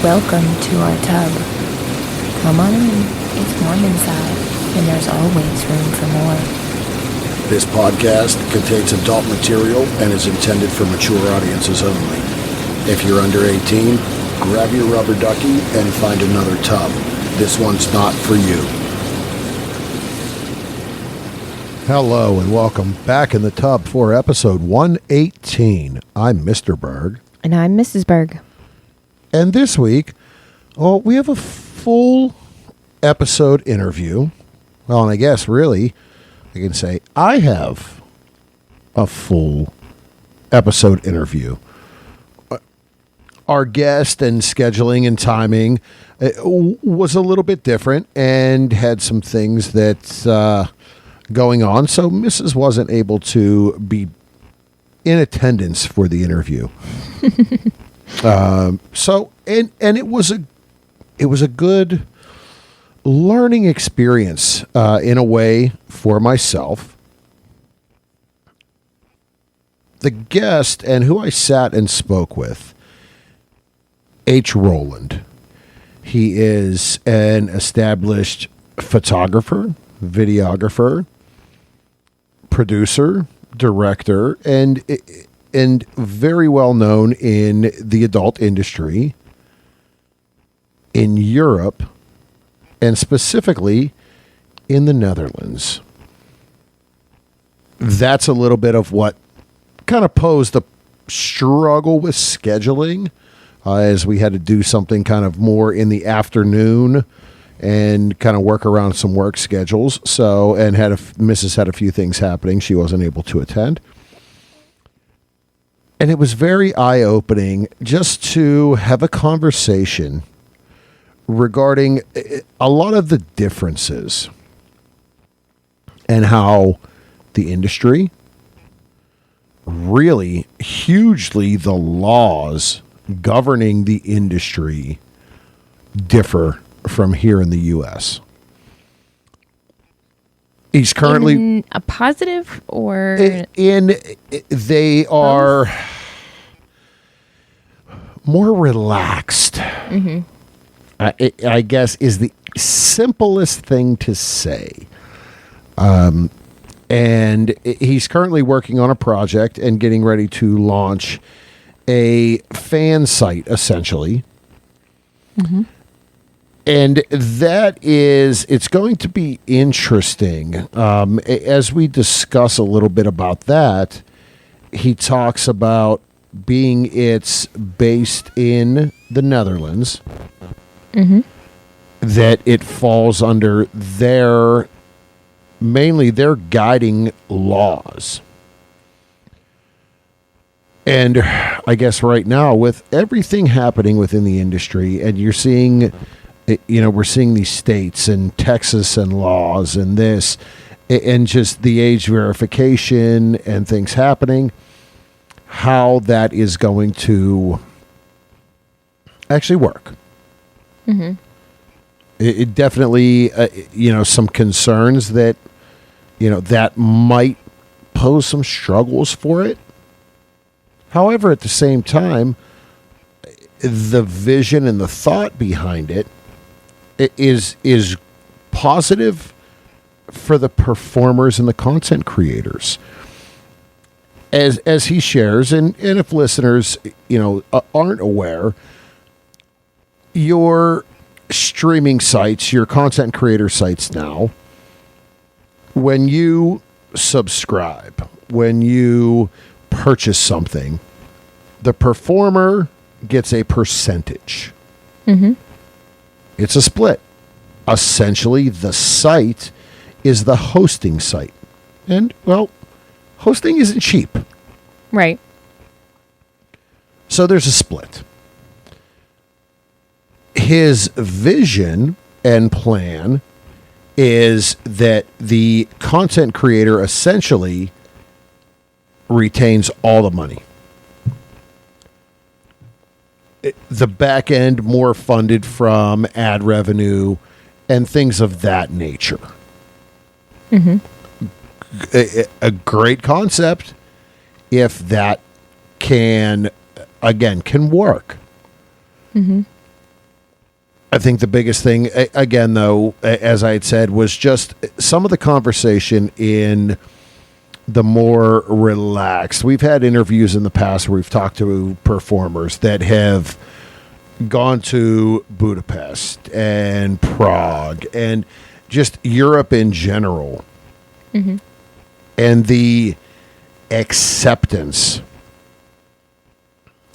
Welcome to our tub. Come on in. It's warm inside, and there's always room for more. This podcast contains adult material and is intended for mature audiences only. If you're under 18, grab your rubber ducky and find another tub. This one's not for you. Hello and welcome back in the tub for episode 118. I'm Mr. Berg. And I'm Mrs. Berg. And this week, we have a full episode interview. Well, and I guess really, I can say I have a full episode interview. Our guest and scheduling and timing was a little bit different and had some things that going on. So Mrs. wasn't able to be in attendance for the interview. And it was a good learning experience in a way for myself. The guest and who I sat and spoke with, Roland. He is an established photographer, videographer, producer, director, and very well known in the adult industry in Europe and specifically in the Netherlands. That's a little bit of what kind of posed a struggle with scheduling as we had to do something kind of more in the afternoon and kind of work around some work schedules. So, and Mrs. had a few things happening. She wasn't able to attend. And it was very eye-opening just to have a conversation regarding a lot of the differences and how the industry, really hugely the laws governing the industry, differ from here in the U.S. He's currently in a positive or they are more relaxed. Mm-hmm. I guess is the simplest thing to say. And he's currently working on a project and getting ready to launch a fan site, essentially. Mm-hmm. And it's going to be interesting. As we discuss a little bit about that, he talks about it's based in the Netherlands, mm-hmm. that it falls under mainly their guiding laws. And I guess right now, with everything happening within the industry, and you're seeing, we're seeing these states and Texas and laws and this, and just the age verification and things happening, how that is going to actually work. Mm-hmm. It definitely, some concerns that, that might pose some struggles for it. However, at the same time, the vision and the thought behind it is positive for the performers and the content creators. As he shares, and if listeners, aren't aware, your streaming sites, your content creator sites now, when you subscribe, when you purchase something, the performer gets a percentage. Mm-hmm. It's a split. Essentially, the site is the hosting site. And, hosting isn't cheap. Right. So there's a split. His vision and plan is that the content creator essentially retains all the money. The back end more funded from ad revenue and things of that nature. Mm-hmm. A great concept if that can work. Mm-hmm. I think the biggest thing, again, though, as I had said, was just some of the conversation in the more relaxed. We've had interviews in the past where we've talked to performers that have gone to Budapest and Prague and just Europe in general. Mm-hmm. And the acceptance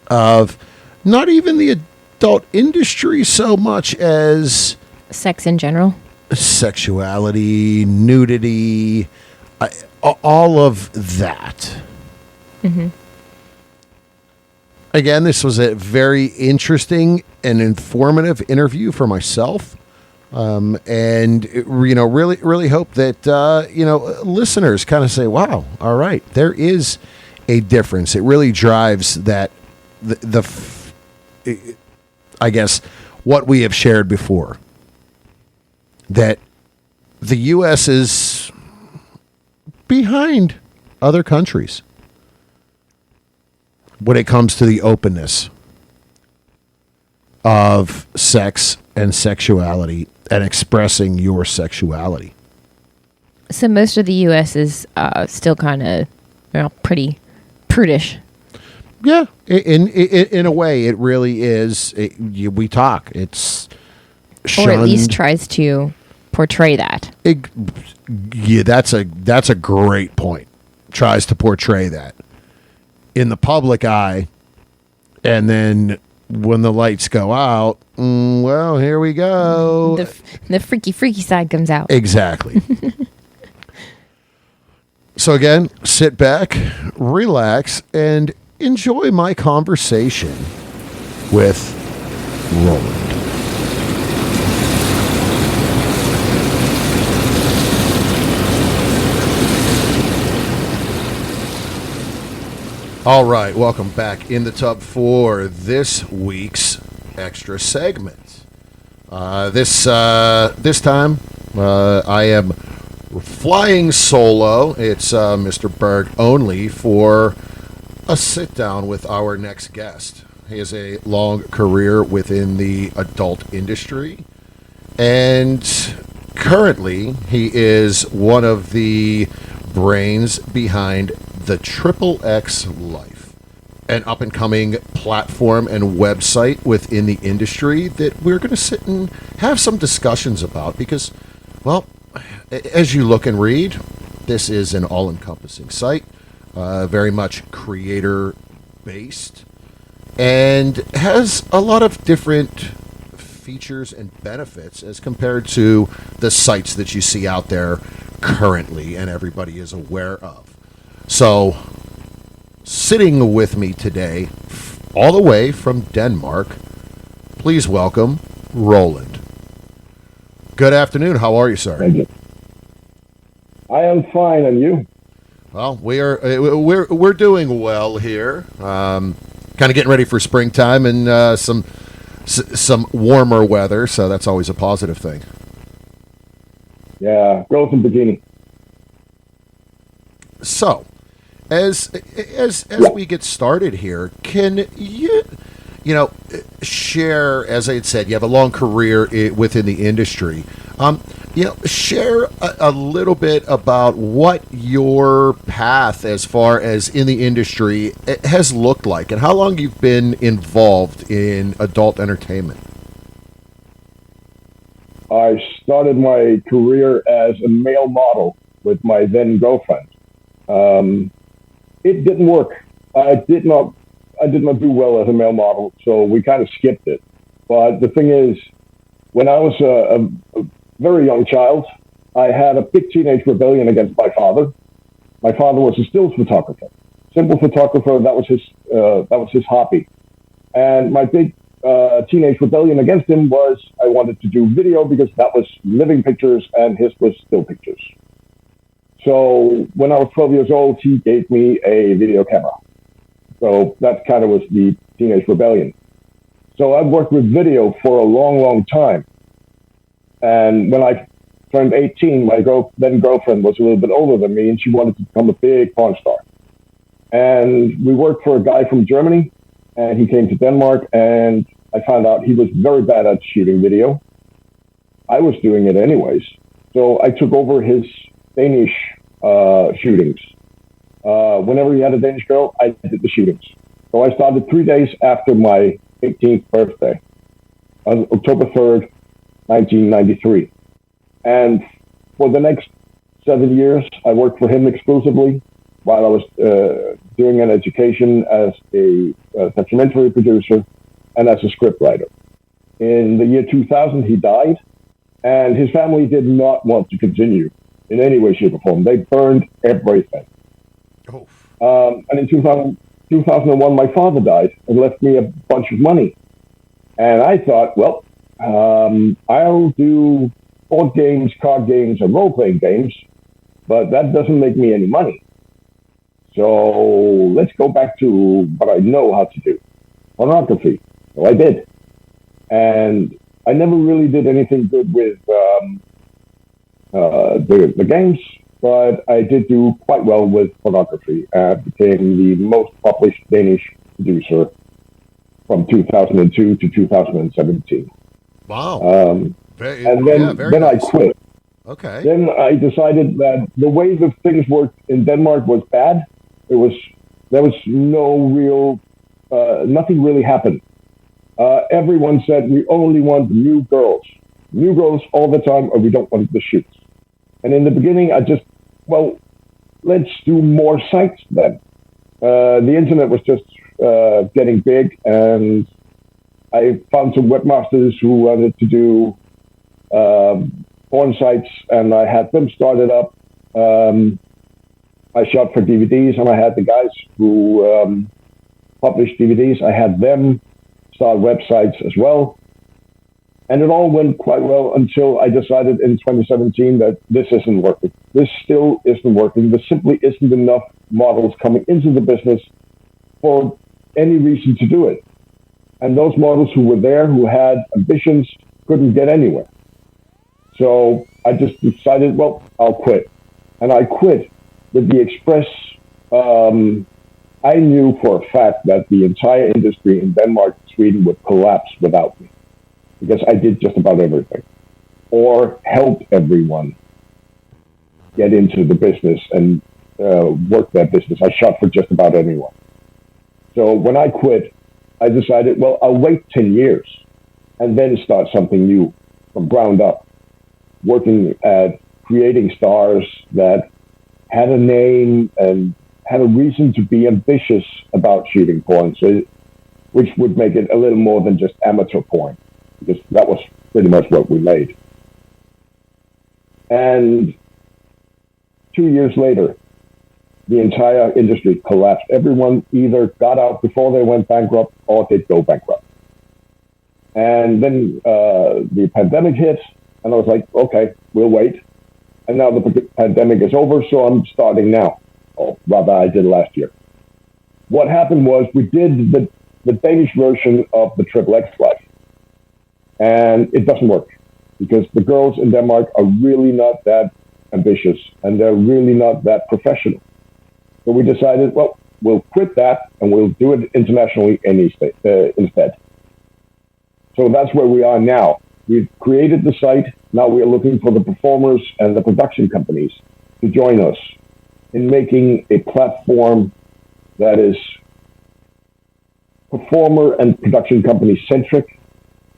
of not even the adult industry so much as Sex in general. sexuality, nudity, all of that. Mm-hmm. Again, this was a very interesting and informative interview for myself. And really hope that listeners kind of say, wow, all right, there is a difference. It really drives that I guess what we have shared before, that the U.S. is behind other countries when it comes to the openness of sex and sexuality and expressing your sexuality. So most of the U.S. is still kind of pretty prudish. Yeah, in a way, it really is. We talk. It's shunned. Or at least tries to portray that. That's a great point. Tries to portray that in the public eye, and then when the lights go out, well, here we go. The freaky side comes out. Exactly. So again, sit back, relax, and enjoy my conversation with Roland. All right, welcome back in the tub for this week's extra segment. This time, I am flying solo. It's Mr. Berg only for a sit down with our next guest. He has a long career within the adult industry, and currently he is one of the brains behind the XXX Life, an up-and-coming platform and website within the industry that we're going to sit and have some discussions about because, well, as you look and read, this is an all-encompassing site, very much creator-based, and has a lot of different features and benefits as compared to the sites that you see out there currently and everybody is aware of. So, sitting with me today, all the way from Denmark, please welcome Roland. Good afternoon. How are you, sir? Thank you. I am fine, and you? Well, we're doing well here. Kind of getting ready for springtime and some warmer weather, so that's always a positive thing. Yeah, girls in bikini. So, as we get started here, can you share, as I had said, you have a long career within the industry. Share a little bit about what your path as far as in the industry has looked like and how long you've been involved in adult entertainment. I started my career as a male model with my then girlfriend. It didn't work. I did not do well as a male model, so we kind of skipped it. But the thing is, when I was a very young child, I had a big teenage rebellion against my father. My father was a stills photographer, simple photographer. That was his hobby. And my big teenage rebellion against him was I wanted to do video because that was living pictures and his was still pictures. So when I was 12 years old, he gave me a video camera. So that kind of was the teenage rebellion. So I've worked with video for a long, long time. And when I turned 18, my then girlfriend was a little bit older than me, and she wanted to become a big porn star. And we worked for a guy from Germany, and he came to Denmark, and I found out he was very bad at shooting video. I was doing it anyways. So I took over his Danish shootings. Whenever he had a Danish girl, I did the shootings. So I started 3 days after my 18th birthday, on October 3rd, 1993. And for the next 7 years, I worked for him exclusively while I was doing an education as a documentary producer and as a scriptwriter. In the year 2000, he died, and his family did not want to continue in any way, shape, or form. They burned everything. And in 2001, my father died and left me a bunch of money. And I thought, well, I'll do board games, card games, and role-playing games, but that doesn't make me any money. So let's go back to what I know how to do, pornography. So I did. And I never really did anything good with the games, but I did do quite well with pornography. I became the most published Danish producer from 2002 to 2017. Wow. And then nice. I quit. Okay. Then I decided that the way the things worked in Denmark was bad. There was no real, nothing really happened. Everyone said, we only want new girls all the time, or we don't want the shoots. And in the beginning, I just, well, let's do more sites then. The internet was just getting big, and I found some webmasters who wanted to do porn sites, and I had them started up. I shot for DVDs, and I had the guys who published DVDs. I had them start websites as well. And it all went quite well until I decided in 2017 that this isn't working. This still isn't working. There simply isn't enough models coming into the business for any reason to do it. And those models who were there, who had ambitions, couldn't get anywhere. So I just decided, well, I'll quit. And I quit with the express, I knew for a fact that the entire industry in Denmark and Sweden would collapse without me, because I did just about everything, or helped everyone get into the business and work that business. I shot for just about anyone. So when I quit, I decided, well, I'll wait 10 years and then start something new from ground up, working at creating stars that had a name and had a reason to be ambitious about shooting porn, so, which would make it a little more than just amateur porn, because that was pretty much what we made. And 2 years later, the entire industry collapsed. Everyone either got out before they went bankrupt or did go bankrupt. And then the pandemic hit, and I was like, okay, we'll wait. And now the pandemic is over, so I'm starting now. Or rather, I did last year. What happened was we did the Danish version of the XXX Life. And it doesn't work, because the girls in Denmark are really not that ambitious, and they're really not that professional. So we decided, well, we'll quit that, and we'll do it internationally instead. So that's where we are now. We've created the site. Now we are looking for the performers and the production companies to join us in making a platform that is performer and production company centric,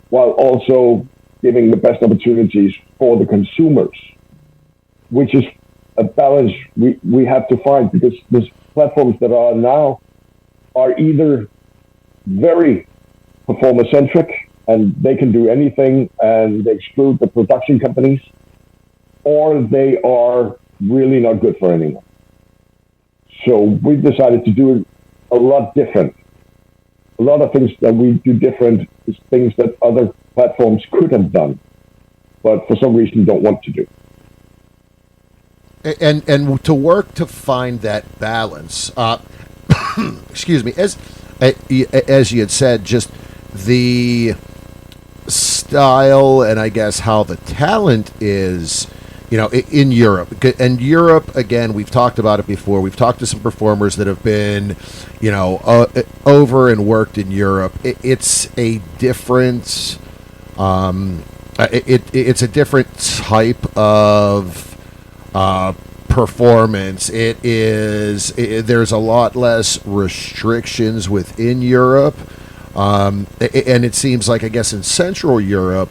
while also giving the best opportunities for the consumers, which is a balance we have to find, because these platforms that are now are either very performer centric and they can do anything and they exclude the production companies, or they are really not good for anyone. So we've decided to do it a lot different. A lot of things that we do different is things that other platforms could have done, but for some reason don't want to do. And to work to find that balance, excuse me, as you had said, just the style and I guess how the talent is, in Europe. And Europe, again, we've talked about it before. We've talked to some performers that have been, over and worked in Europe. It's a different, it's a different type of performance. There's a lot less restrictions within Europe, and it seems like, I guess, in Central Europe,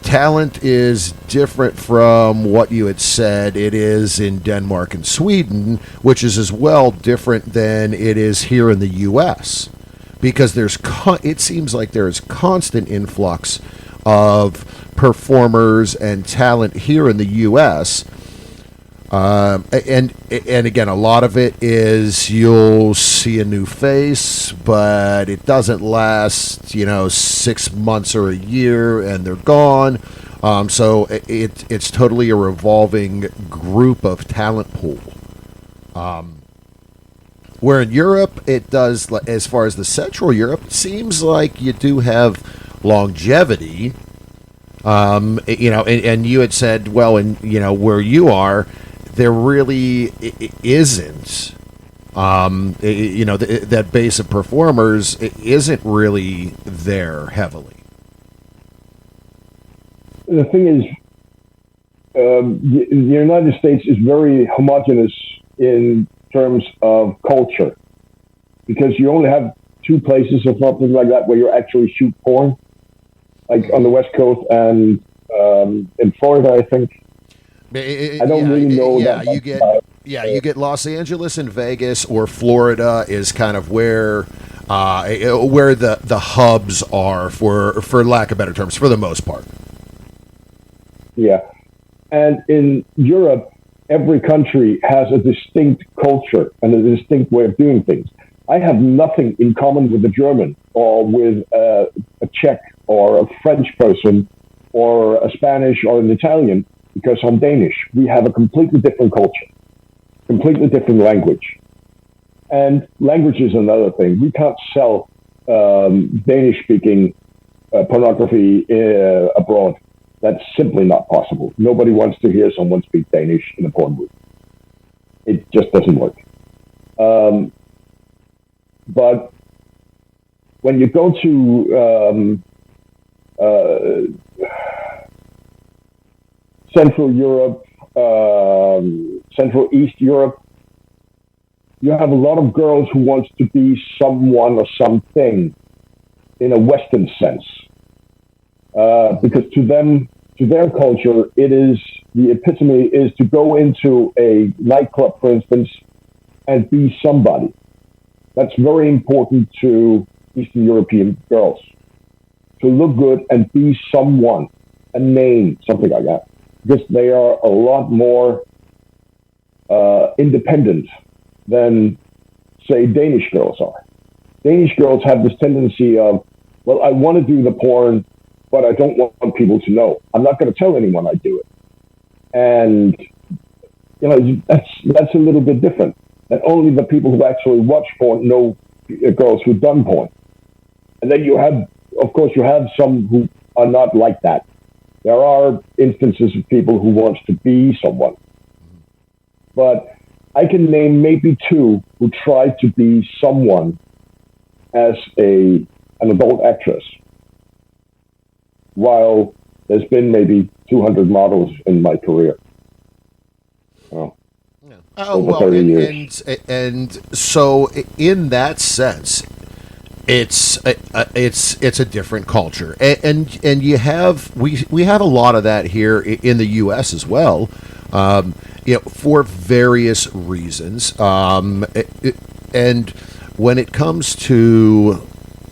talent is different from what you had said it is in Denmark and Sweden, which is as well different than it is here in the U.S. because it seems like there is constant influx of performers and talent here in the U.S. And again, a lot of it is you'll see a new face, but it doesn't last, 6 months or a year, and they're gone. So it's totally a revolving group of talent pool. Where in Europe, it does, as far as the Central Europe, it seems like you do have longevity. And you had said, well, where you are, there really isn't. That base of performers isn't really there heavily. The thing is, the United States is very homogenous in terms of culture, because you only have two places or something like that where you actually shoot porn, like on the West Coast and in Florida, I think. I don't really know that. You get Los Angeles and Vegas, or Florida is kind of where the hubs are, for lack of better terms, for the most part. Yeah, and in Europe, every country has a distinct culture and a distinct way of doing things. I have nothing in common with a German or with a Czech or a French person or a Spanish or an Italian, because I'm Danish. We have a completely different culture, completely different language. And language is another thing. We can't sell Danish-speaking pornography abroad. That's simply not possible. Nobody wants to hear someone speak Danish in a porn booth. It just doesn't work. But when you go to Central Europe, Central East Europe, you have a lot of girls who wants to be someone or something in a Western sense. Because to them, to their culture, it is, the epitome is to go into a nightclub, for instance, and be somebody. That's very important to Eastern European girls. To look good and be someone, a name, something like that. Because they are a lot more independent than, say, Danish girls are. Danish girls have this tendency of, well, I want to do the porn, but I don't want people to know. I'm not going to tell anyone I do it. And, that's a little bit different. And only the people who actually watch porn know girls who've done porn. And then you have some who are not like that. There are instances of people who want to be someone. But I can name maybe two who tried to be someone as an adult actress, while there's been maybe 200 models in my career. Over 30 years. And so in that sense, it's a different culture, and we have a lot of that here in the U.S. as well, for various reasons. And when it comes to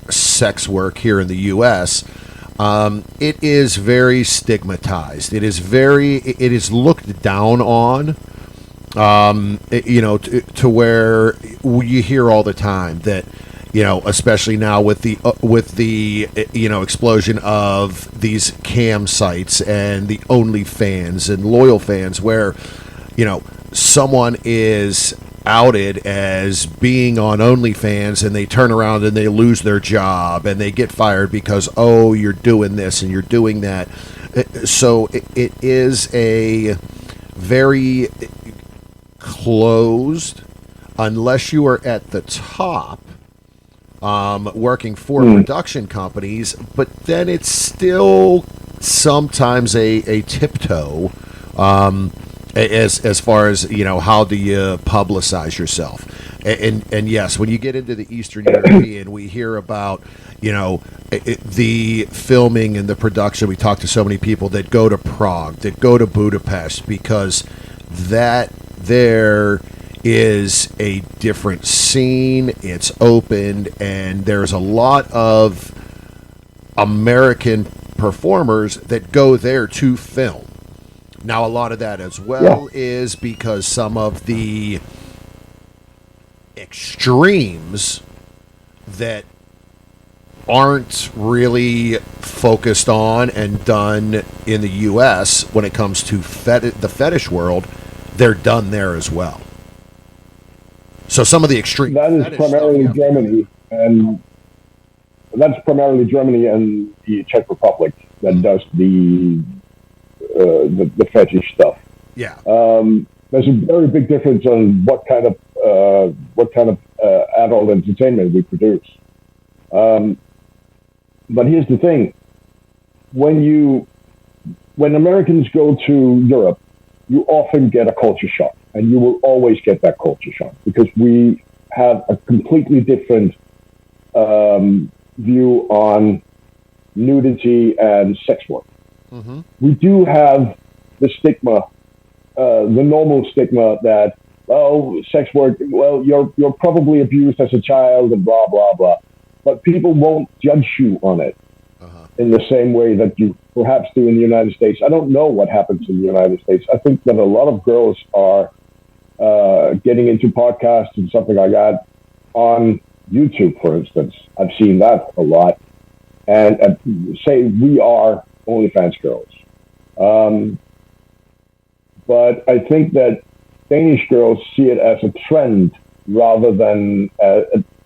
sex work here in the U.S., it is very stigmatized. It is looked down on. To where you hear all the time that, especially now with the explosion of these cam sites and the OnlyFans and Loyal Fans, where, someone is outed as being on OnlyFans and they turn around and they lose their job and they get fired because, oh, you're doing this and you're doing that. So it is a very closed unless you are at the top, working for production companies, but then it's still sometimes a tiptoe, as far as, how do you publicize yourself. And yes, when you get into the Eastern European, we hear about, the filming and the production. We talk to so many people that go to Prague, that go to Budapest, because that there is a different scene. It's opened, and there's a lot of American performers that go there to film. Now, a lot of that as well is because some of the extremes that aren't really focused on and done in the U.S. when it comes to the fetish world, they're done there as well. So some of the extreme that is primarily Germany, and that's primarily Germany and the Czech Republic that does the fetish stuff. Yeah. There's a very big difference on what kind of adult entertainment we produce. But here's the thing: when Americans go to Europe, you often get a culture shock, and you will always get that culture shock because we have a completely different view on nudity and sex work. Mm-hmm. We do have the stigma, the normal stigma that, sex work, you're probably abused as a child and blah, blah, blah. But people won't judge you on it in the same way that you perhaps do in the United States. I don't know what happens in the United States. I think that a lot of girls are getting into podcasts and something like that on YouTube, for instance. I've seen that a lot. And say we are OnlyFans girls. But I think that Danish girls see it as a trend rather than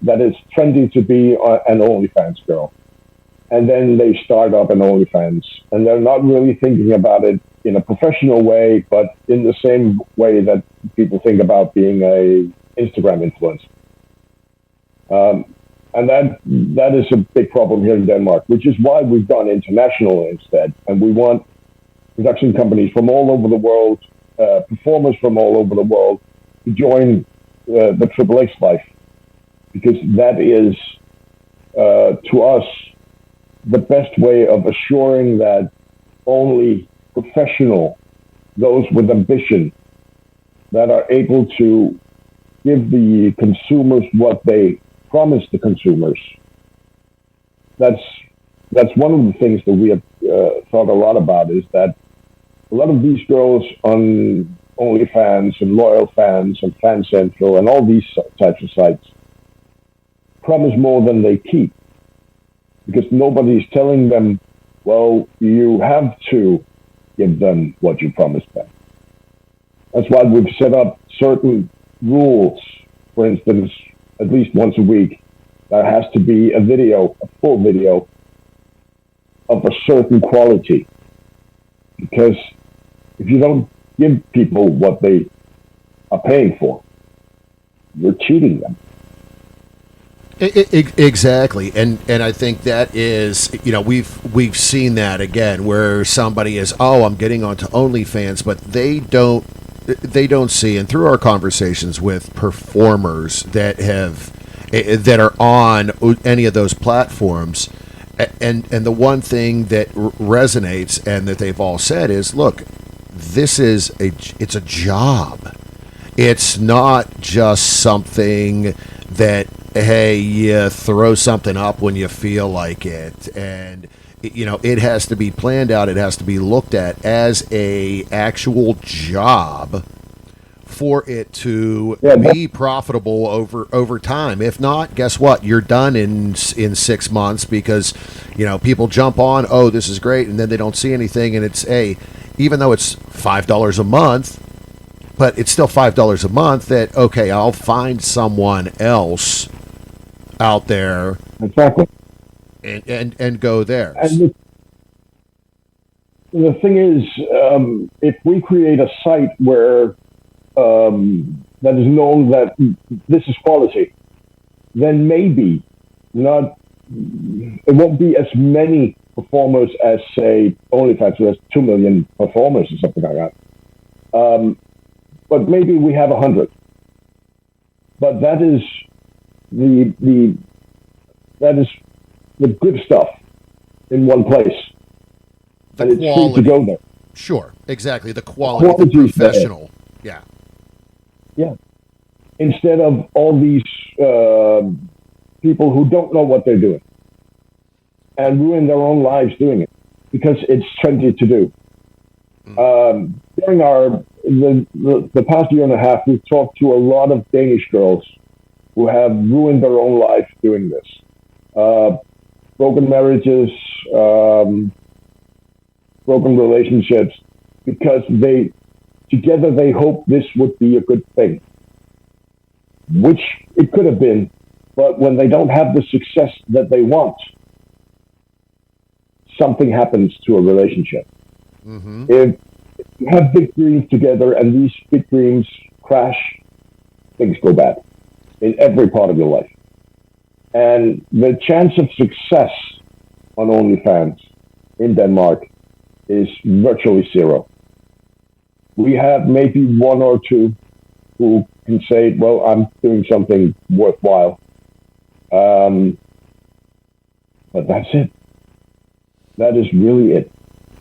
that it's trendy to be an OnlyFans girl. And then they start up an OnlyFans. And they're not really thinking about it in a professional way, but in the same way that people think about being a Instagram influencer. And that is a big problem here in Denmark, which is why we've gone international instead. And we want production companies from all over the world, performers from all over the world, to join the XXX Life, because that is, to us, the best way of assuring that only professional, those with ambition, that are able to give the consumers what they promise the consumers. That's one of the things that we have thought a lot about, is that a lot of these girls on OnlyFans and Loyal Fans and Fan Central and all these types of sites promise more than they keep, because nobody's telling them, well, you have to give them what you promised them. That's why we've set up certain rules. For instance, at least once a week, there has to be a video, a full video of a certain quality. Because if you don't give people what they are paying for, you're cheating them. Exactly, and I think that is, we've seen that again, where somebody is, I'm getting onto OnlyFans, but they don't see, and through our conversations with performers that are on any of those platforms, and the one thing that resonates and that they've all said is, look, it's a job. It's not just something that, hey, you throw something up when you feel like it, and it has to be planned out. It has to be looked at as a actual job for it to be profitable over time. If not, guess what? You're done in 6 months, because people jump on, this is great, and then they don't see anything, and it's even though it's $5 a month, but it's still $5 a month that, okay, I'll find someone else out there, exactly, and go there. The thing is, if we create a site where that is known that this is quality, then maybe not. It won't be as many performers as say OnlyFans, who has 2 million performers or something like that. But maybe we have 100. But that is the that is the good stuff in one place, The and it's free to quality. go there. Sure, exactly. The quality, the Quality's there. professional. Yeah. Yeah. Instead of all these people who don't know what they're doing and ruin their own lives doing it because it's trendy to do. During the past year and a half, we've talked to a lot of Danish girls who have ruined their own life doing this. Broken marriages, broken relationships, because together they hope this would be a good thing, which it could have been, but when they don't have the success that they want, something happens to a relationship. Mm-hmm. If you have big dreams together and these big dreams crash, things go bad in every part of your life. And the chance of success on OnlyFans in Denmark is virtually zero. We have maybe one or two who can say, well, I'm doing something worthwhile. But that's it. That is really it.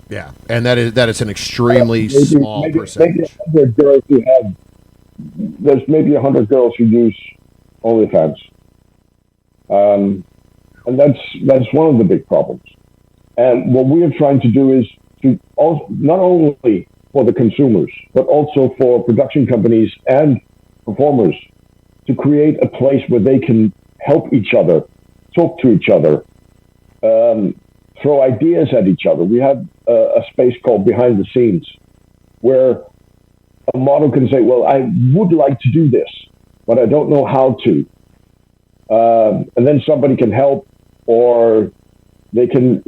Yeah, and that is an extremely small percentage. Maybe 100 girls who have, there's maybe 100 girls who use OnlyFans. And that's one of the big problems. And what we are trying to do is to also, not only for the consumers, but also for production companies and performers, to create a place where they can help each other, talk to each other, throw ideas at each other. We have a space called Behind the Scenes, where a model can say, well, I would like to do this, but I don't know how to. And then somebody can help, or they can,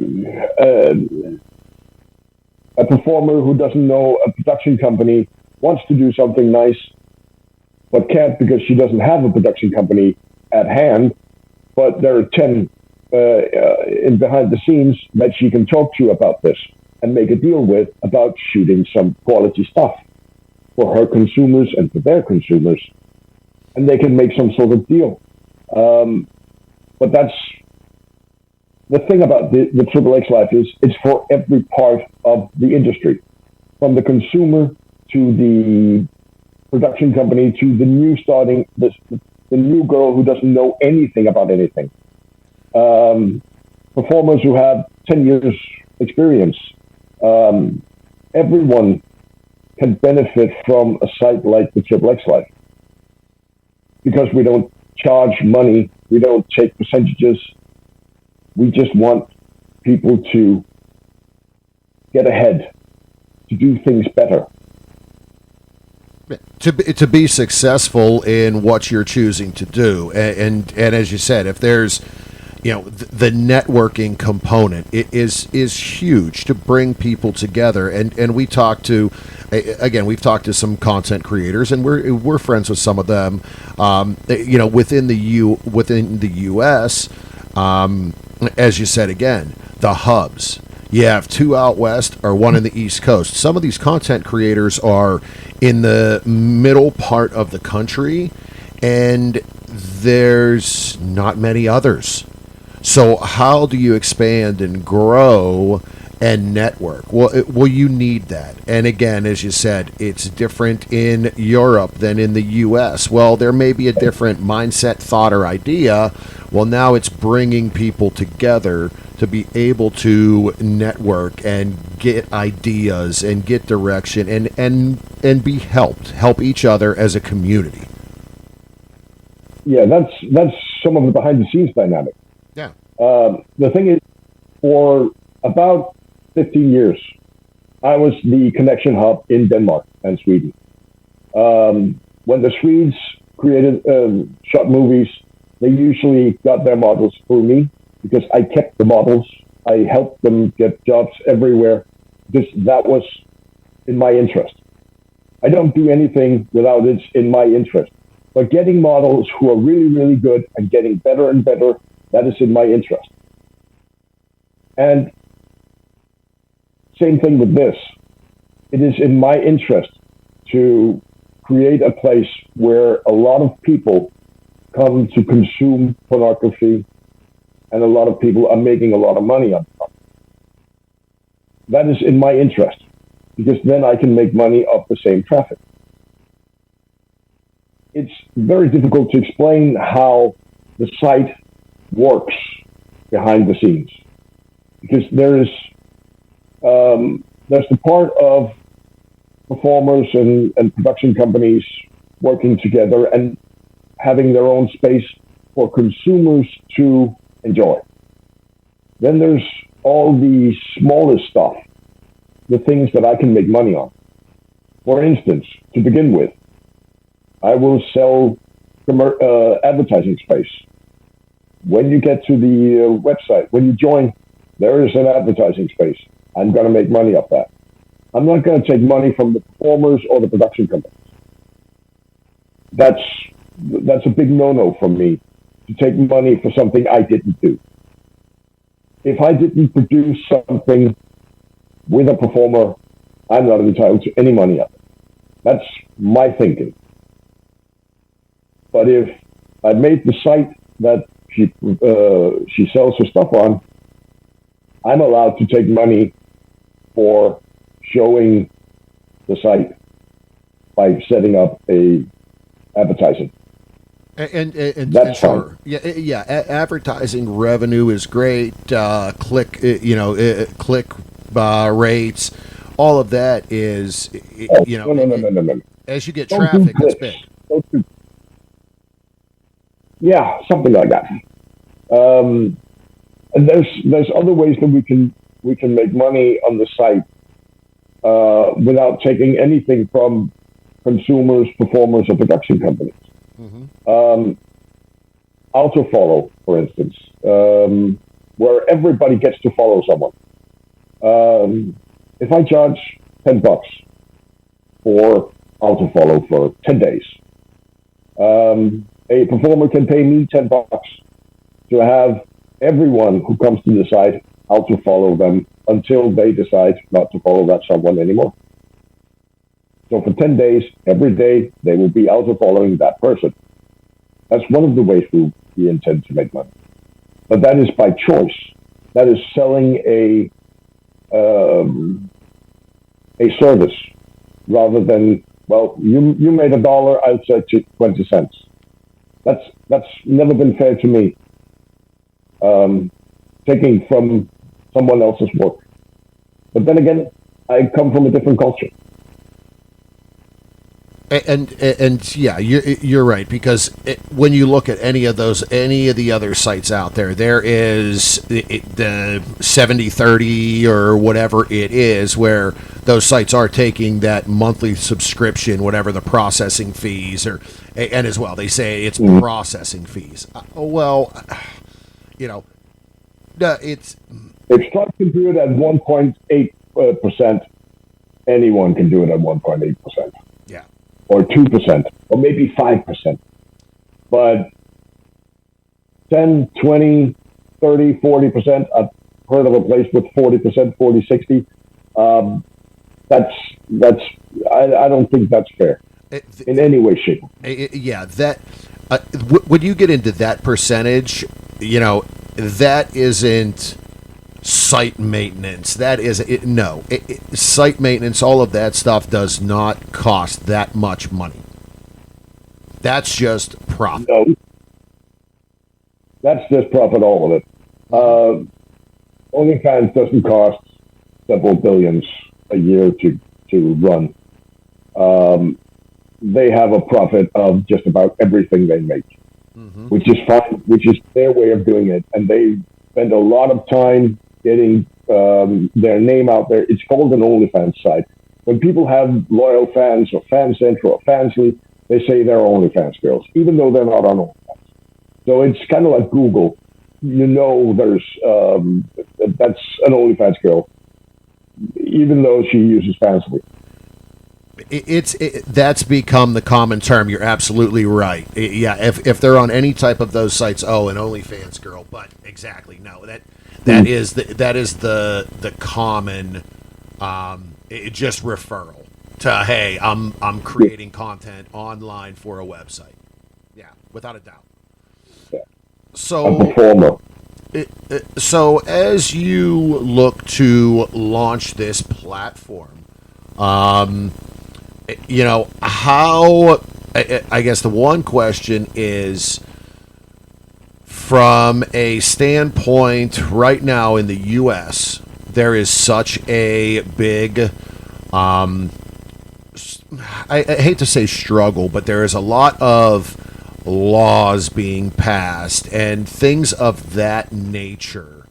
a performer who doesn't know a production company wants to do something nice, but can't because she doesn't have a production company at hand, but there are 10 in behind the scenes that she can talk to about this and make a deal with about shooting some quality stuff for her consumers and for their consumers, and they can make some sort of deal. But that's the thing about the XXX Life is it's for every part of the industry, from the consumer to the production company to the new starting, the new girl who doesn't know anything about anything. Performers who have 10 years experience. Everyone can benefit from a site like the XXX Life, because we don't charge money, we don't take percentages. We just want people to get ahead, to do things better. To be successful in what you're choosing to do, and as you said, if there's, the networking component, it is huge to bring people together, and we talk to, again, we've talked to some content creators, and we're friends with some of them, within the U.S. As you said, again, the hubs. You have 2 out west or 1 in the East Coast. Some of these content creators are in the middle part of the country, and there's not many others. So how do you expand and grow and network? Well, you need that. And again, as you said, it's different in Europe than in the U.S. Well, there may be a different mindset, thought, or idea. Well, now it's bringing people together to be able to network and get ideas and get direction and be help each other as a community. Yeah, that's some of the behind the scenes dynamic. Yeah. The thing is, for about 15 years, I was the connection hub in Denmark and Sweden. When the Swedes created shot movies, they usually got their models through me because I kept the models. I helped them get jobs everywhere. because that was in my interest. I don't do anything without it's in my interest. But getting models who are really, really good and getting better and better, that is in my interest. And same thing with this. It is in my interest to create a place where a lot of people come to consume pornography and a lot of people are making a lot of money on it. That is in my interest because then I can make money off the same traffic. It's very difficult to explain how the site works behind the scenes because there's the part of performers and production companies working together and having their own space for consumers to enjoy. Then there's all the smaller stuff, the things that I can make money on. For instance, to begin with, I will sell advertising space. When you get to the website, when you join, there is an advertising space. I'm going to make money off that. I'm not going to take money from the performers or the production companies. That's a big no-no for me, to take money for something I didn't do. If I didn't produce something with a performer, I'm not entitled to any money of it. That's my thinking. But if I made the site that she sells her stuff on, I'm allowed to take money for showing the site by setting up a advertising. And that's sure. fine. Yeah. Advertising revenue is great. Click rates, all of that is, No. as you get traffic, it's big. Yeah, something like that. And there's other ways that we can make money on the site without taking anything from consumers, performers, or production companies. Mm-hmm. Autofollow, for instance, where everybody gets to follow someone. If I charge $10 for autofollow for 10 days, a performer can pay me $10 to have everyone who comes to the site autofollow them until they decide not to follow that someone anymore. So for 10 days, every day, they will be autofollowing that person. That's one of the ways we intend to make money. But that is by choice. That is selling a service rather than, well, you made $1, I'll set you 20 cents. That's never been fair to me. Taking from someone else's work. But then again, I come from a different culture. And yeah, you're right, because when you look at any of the other sites out there, there is the 70-30 or whatever it is, where those sites are taking that monthly subscription, whatever the processing fees, and as well, they say it's processing fees. It's... If Stripe can do it at 1.8%, anyone can do it at 1.8%. Yeah. Or 2%, or maybe 5%. But 10, 20, 30, 40%, I've heard of a place with 40%, 40, 60. I don't think that's fair in any way, shape. Yeah, that when you get into that percentage, that isn't site maintenance. That is it. No, site maintenance, all of that stuff does not cost that much money. That's just profit. No, that's just profit, all of it. OnlyFans doesn't cost several billions a year to run. They have a profit of just about everything they make, which is fine, which is their way of doing it. And they spend a lot of time getting their name out there. It's called an OnlyFans site. When people have loyal fans or Fan Central or Fansly, they say they're OnlyFans girls, even though they're not on OnlyFans. So it's kind of like Google. There's that's an OnlyFans girl. even though she uses fancily. That's become the common term. You're absolutely right. Yeah, if they're on any type of those sites, oh, an OnlyFans girl. But exactly, no, that is the common just referral to, hey, I'm creating content online for a website. Yeah, without a doubt. Yeah. So A performer. So as you look to launch this platform, how, I guess the one question is, from a standpoint right now in the U.S., there is such a big, I hate to say struggle, but there is a lot of laws being passed and things of that nature.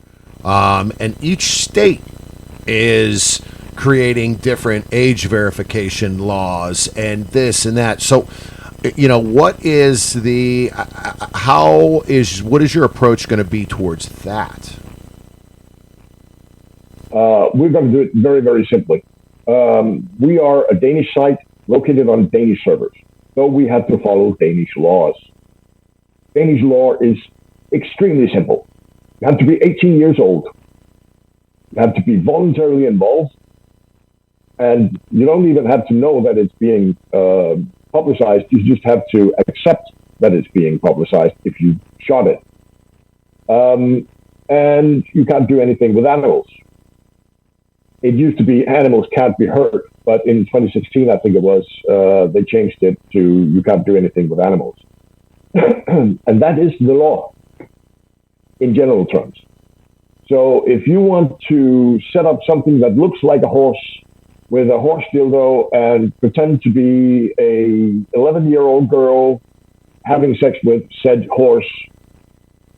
And each state is creating different age verification laws and this and that. So, what is what is your approach going to be towards that? We're going to do it very, very simply. We are a Danish site located on Danish servers, so we have to follow Danish laws. Danish law is extremely simple. You have to be 18 years old. You have to be voluntarily involved. And you don't even have to know that it's being publicized. You just have to accept that it's being publicized if you shot it. And you can't do anything with animals. It used to be animals can't be hurt, but in 2016, I think it was, they changed it to you can't do anything with animals. And that is the law in general terms. So if you want to set up something that looks like a horse with a horse dildo and pretend to be a 11-year-old girl having sex with said horse,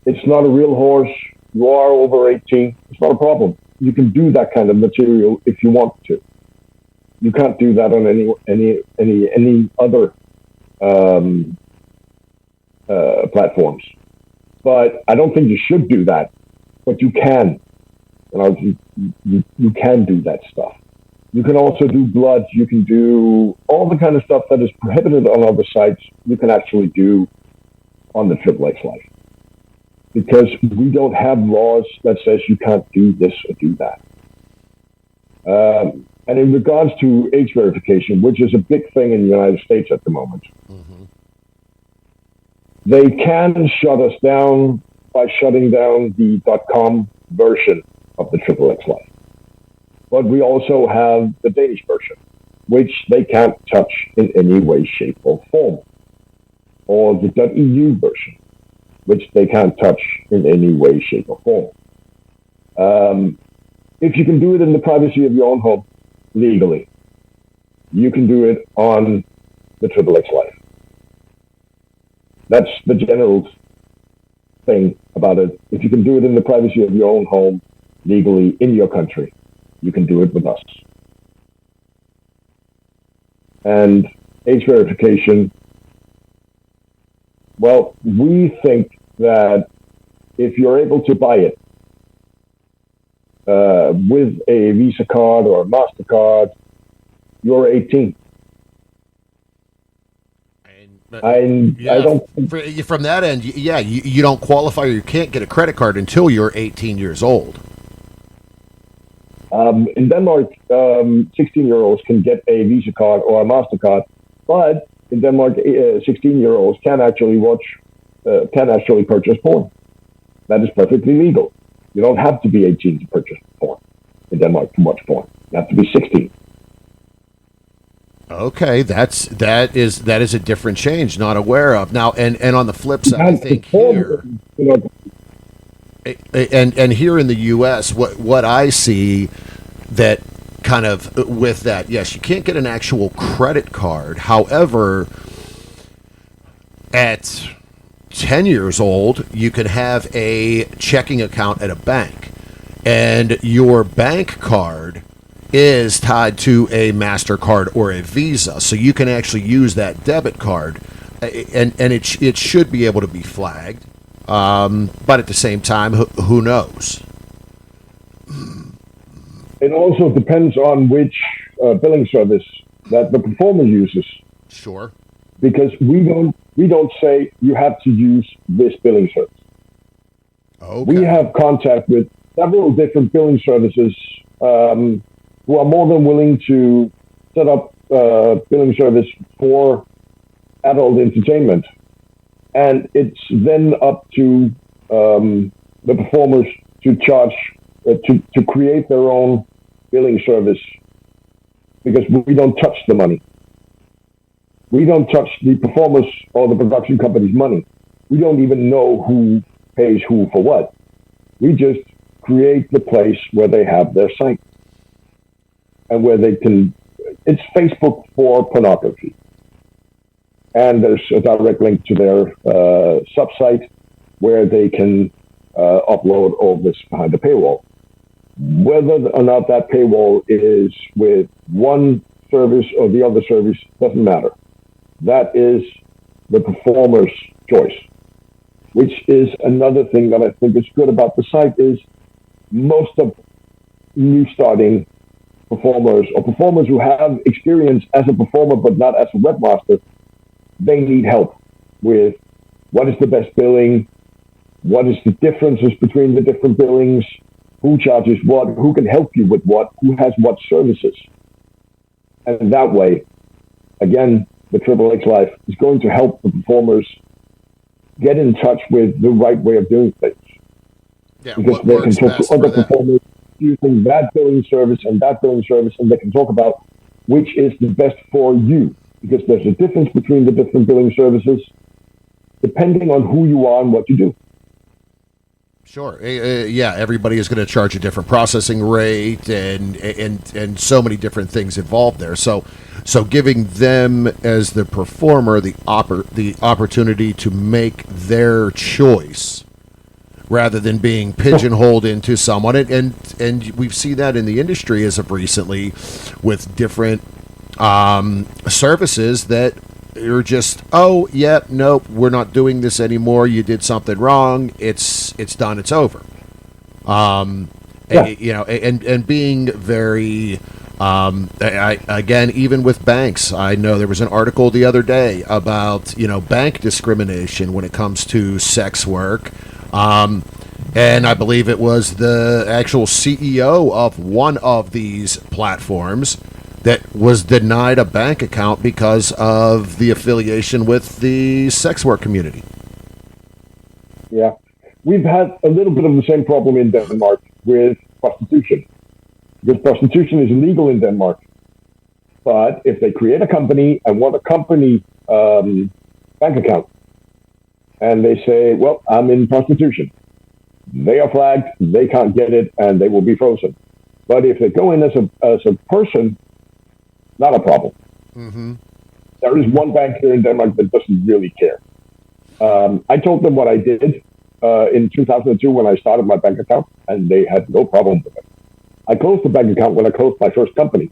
it's not a real horse. You are over 18. It's not a problem. You can do that kind of material if you want to. You can't do that on any other platforms. But I don't think you should do that. But you can. You can do that stuff. You can also do blood. You can do all the kind of stuff that is prohibited on other sites. You can actually do on the XXX Life. Because we don't have laws that says you can't do this or do that. And in regards to age verification, which is a big thing in the United States at the moment, they can shut us down by shutting down the .com version of the XXX Life. But we also have the Danish version, which they can't touch in any way, shape, or form. Or the .eu version, which they can't touch in any way, shape, or form. If you can do it in the privacy of your own home, legally, you can do it on the XXX Life. That's the general thing about it. If you can do it in the privacy of your own home, legally, in your country, you can do it with us. And age verification, well, we think that if you're able to buy it with a Visa card or a MasterCard, you're 18. I don't think, from that end, yeah, you don't qualify or you can't get a credit card until you're 18 years old. In Denmark, 16-year-olds can get a Visa card or a MasterCard, but in Denmark, 16-year-olds can actually purchase porn. That is perfectly legal. You don't have to be 18 to purchase porn in Denmark to watch porn. You have to be 16. Okay, that is a different change. Not aware of now. And on the flip side, I think here, and here in the U.S., what I see that kind of with that, yes, you can't get an actual credit card. However, at 10 years old, you can have a checking account at a bank, and your bank card is tied to a MasterCard or a Visa, so you can actually use that debit card, and it should be able to be flagged, but at the same time, who knows? It also depends on which billing service that the performer uses, Sure. because we don't say you have to use this billing service. Okay. We have contact with several different billing services who are more than willing to set up billing service for adult entertainment, and it's then up to the performers to charge to create their own billing service, because we don't touch the money. We don't touch the performers or the production company's money. We don't even know who pays who for what. We just create the place where they have their site and where they can. It's Facebook for pornography, and there's a direct link to their sub-site where they can upload all this behind the paywall. Whether or not that paywall is with one service or the other service doesn't matter. That is the performer's choice, which is another thing that I think is good about the site. Is most of new starting performers or performers who have experience as a performer but not as a webmaster, they need help with what is the best billing, what is the differences between the different billings, who charges what, who can help you with what, who has what services. And that way, again, the XXX Life is going to help the performers get in touch with the right way of doing things. Yeah, Because what they can works talk best to other for them. performers using that billing service and that billing service, and they can talk about which is the best for you. Because there's a difference between the different billing services depending on who you are and what you do. Sure. Yeah, everybody is going to charge a different processing rate, and so many different things involved there. So giving them as the performer the opportunity to make their choice rather than being pigeonholed into someone, and we've seen that in the industry as of recently with different services that you're just, oh yeah, nope, we're not doing this anymore. You did something wrong. It's done. It's over. Yeah. And being very, again, even with banks, I know there was an article the other day about bank discrimination when it comes to sex work. And I believe it was the actual CEO of one of these platforms that was denied a bank account because of the affiliation with the sex work community. Yeah. We've had a little bit of the same problem in Denmark with prostitution. Because prostitution is illegal in Denmark. But if they create a company and want a company bank account, and they say, well, I'm in prostitution, they are flagged, they can't get it, and they will be frozen. But if they go in as a person, not a problem. Mm-hmm. There is one bank here in Denmark that doesn't really care. I told them what I did in 2002 when I started my bank account, and they had no problem with it. I closed the bank account when I closed my first company.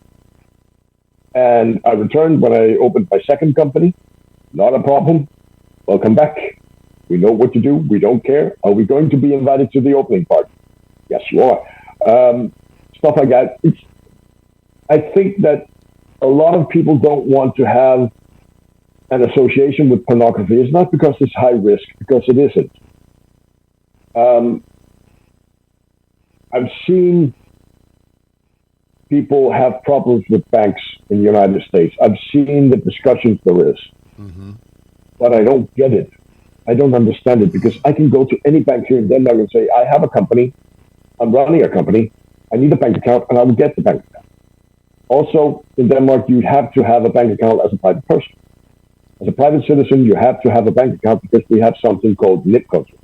And I returned when I opened my second company. Not a problem. Welcome back. We know what to do. We don't care. Are we going to be invited to the opening party? Yes, you are. Stuff like that. I think that a lot of people don't want to have an association with pornography. It's not because it's high risk, because it isn't. I've seen people have problems with banks in the United States. I've seen the discussions there is. Mm-hmm. But I don't get it. I don't understand it, because I can go to any bank here in Denmark and say, I have a company, I'm running a company, I need a bank account, and I will get the bank account. Also, in Denmark, you have to have a bank account as a private person. As a private citizen, you have to have a bank account because we have something called NIP-konto,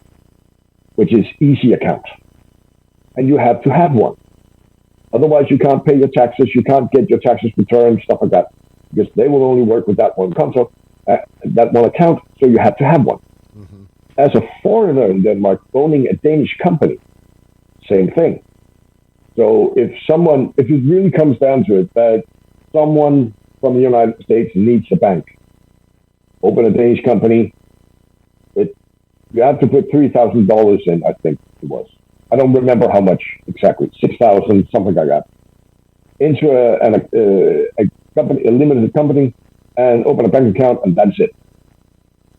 which is easy account. And you have to have one. Otherwise, you can't pay your taxes, you can't get your taxes returned, stuff like that, because they will only work with that one konto, that one account, so you have to have one. Mm-hmm. As a foreigner in Denmark, owning a Danish company, same thing. So if it really comes down to it, that someone from the United States needs a bank, open a Danish company, you have to put $3,000 in, I think it was. I don't remember how much exactly, 6,000, something like that. into a company, a limited company, and open a bank account, and that's it.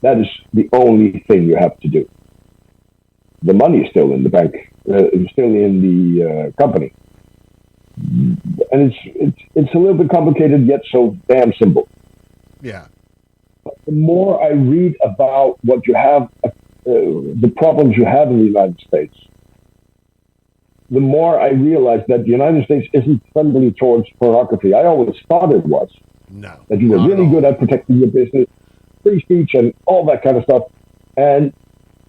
That is the only thing you have to do. The money is still in the bank, still in the company, and it's a little bit complicated yet so damn simple. Yeah. The more I read about what you have, the problems you have in the United States, the more I realize that the United States isn't friendly towards pornography. I always thought it was. No. That you were really good at protecting your business, free speech, and all that kind of stuff. And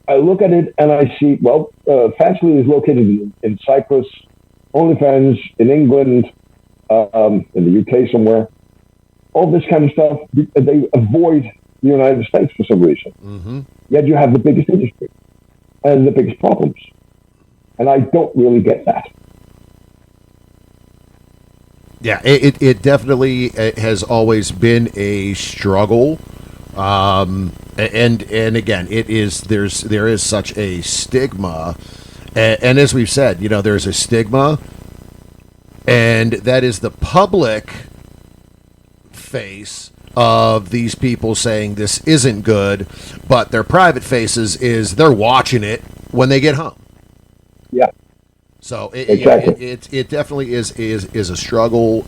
I look at it and I see, well, Fansly is located in Cyprus, OnlyFans in England, in the UK somewhere. All this kind of stuff, they avoid the United States for some reason. Mm-hmm. Yet you have the biggest industry and the biggest problems. And I don't really get that. Yeah, it definitely has always been a struggle. And again, there is such a stigma. And as we've said, there's a stigma, and that is the public face of these people saying this isn't good, but their private faces is they're watching it when they get home. Yeah. So exactly. It definitely is a struggle.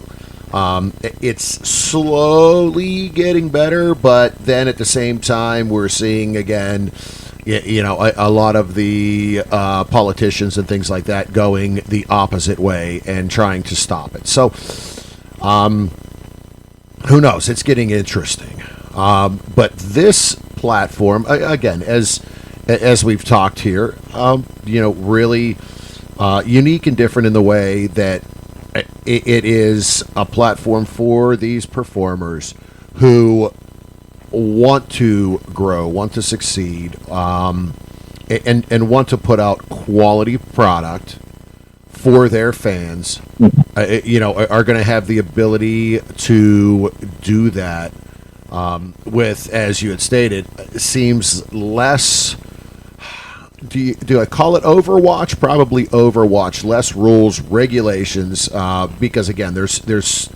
It's slowly getting better, but then at the same time, we're seeing again, a lot of the politicians and things like that going the opposite way and trying to stop it. So, who knows? It's getting interesting. But this platform, again, as we've talked here, really unique and different in the way that it is a platform for these performers who want to grow, want to succeed, and want to put out quality product for their fans. Are going to have the ability to do that with, as you had stated, seems less. Do I call it Overwatch? Probably Overwatch. Less rules, regulations, because again, there's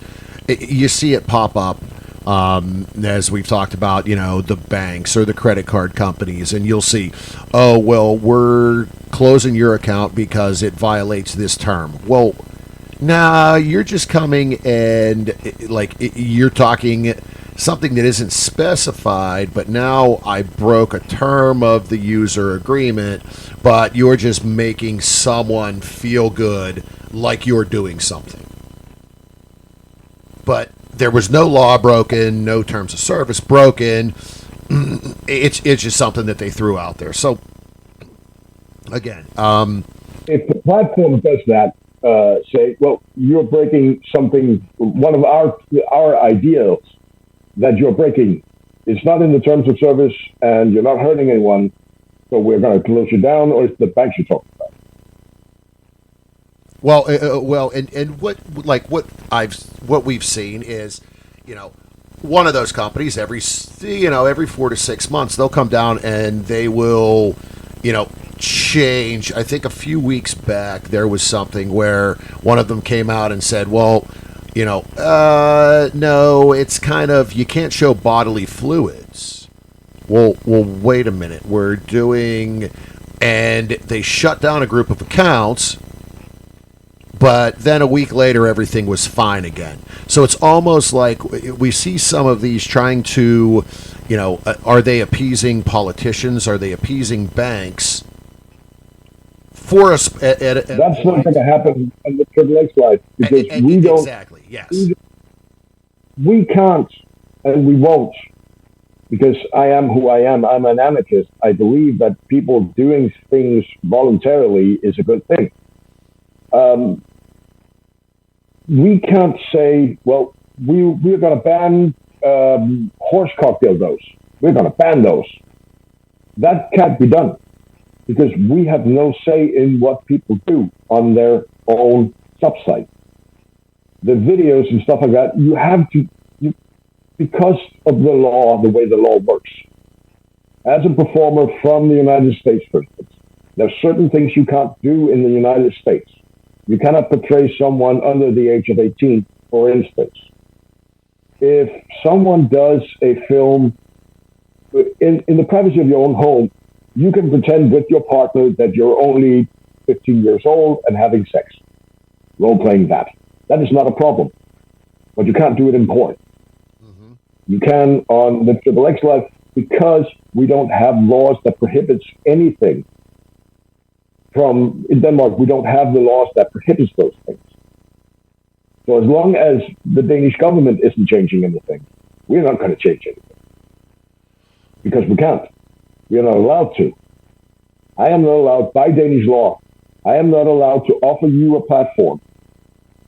you see it pop up as we've talked about, the banks or the credit card companies, and you'll see, oh well, we're closing your account because it violates this term. Well, nah, you're just coming and you're talking something that isn't specified, but now I broke a term of the user agreement, but you're just making someone feel good like you're doing something. But there was no law broken, no terms of service broken. It's just something that they threw out there. So, again, if the platform does that, say, well, you're breaking something, one of our ideals that you're breaking, it's not in the terms of service and you're not hurting anyone, so we're going to close you down, or it's the banks you're talking about. Well, and what we've seen is, one of those companies every 4 to 6 months they'll come down and they will, change. I think a few weeks back there was something where one of them came out and said, well, no, it's kind of, you can't show bodily fluids. Well, wait a minute. We're doing, and they shut down a group of accounts, but then a week later, everything was fine again. So it's almost like we see some of these trying to, are they appeasing politicians? Are they appeasing banks? For us, that's not going to happen in the XXX Life, because we don't. Exactly. Yes. We can't, and we won't, because I am who I am. I'm an anarchist. I believe that people doing things voluntarily is a good thing. We can't say, well, we're going to ban horse cocktail dose. We're going to ban those. That can't be done, because we have no say in what people do on their own subsite. The videos and stuff like that, you have to, because of the law, the way the law works. As a performer from the United States, for instance, there's certain things you can't do in the United States. You cannot portray someone under the age of 18, for instance. If someone does a film in the privacy of your own home, you can pretend with your partner that you're only 15 years old and having sex, role playing that. That is not a problem, but you can't do it in porn. Mm-hmm. You can on the XXX Life because we don't have laws that prohibits anything. In Denmark, we don't have the laws that prohibits those things. So as long as the Danish government isn't changing anything, we're not going to change anything. Because we can't. We are not allowed to. I am not allowed, by Danish law, I am not allowed to offer you a platform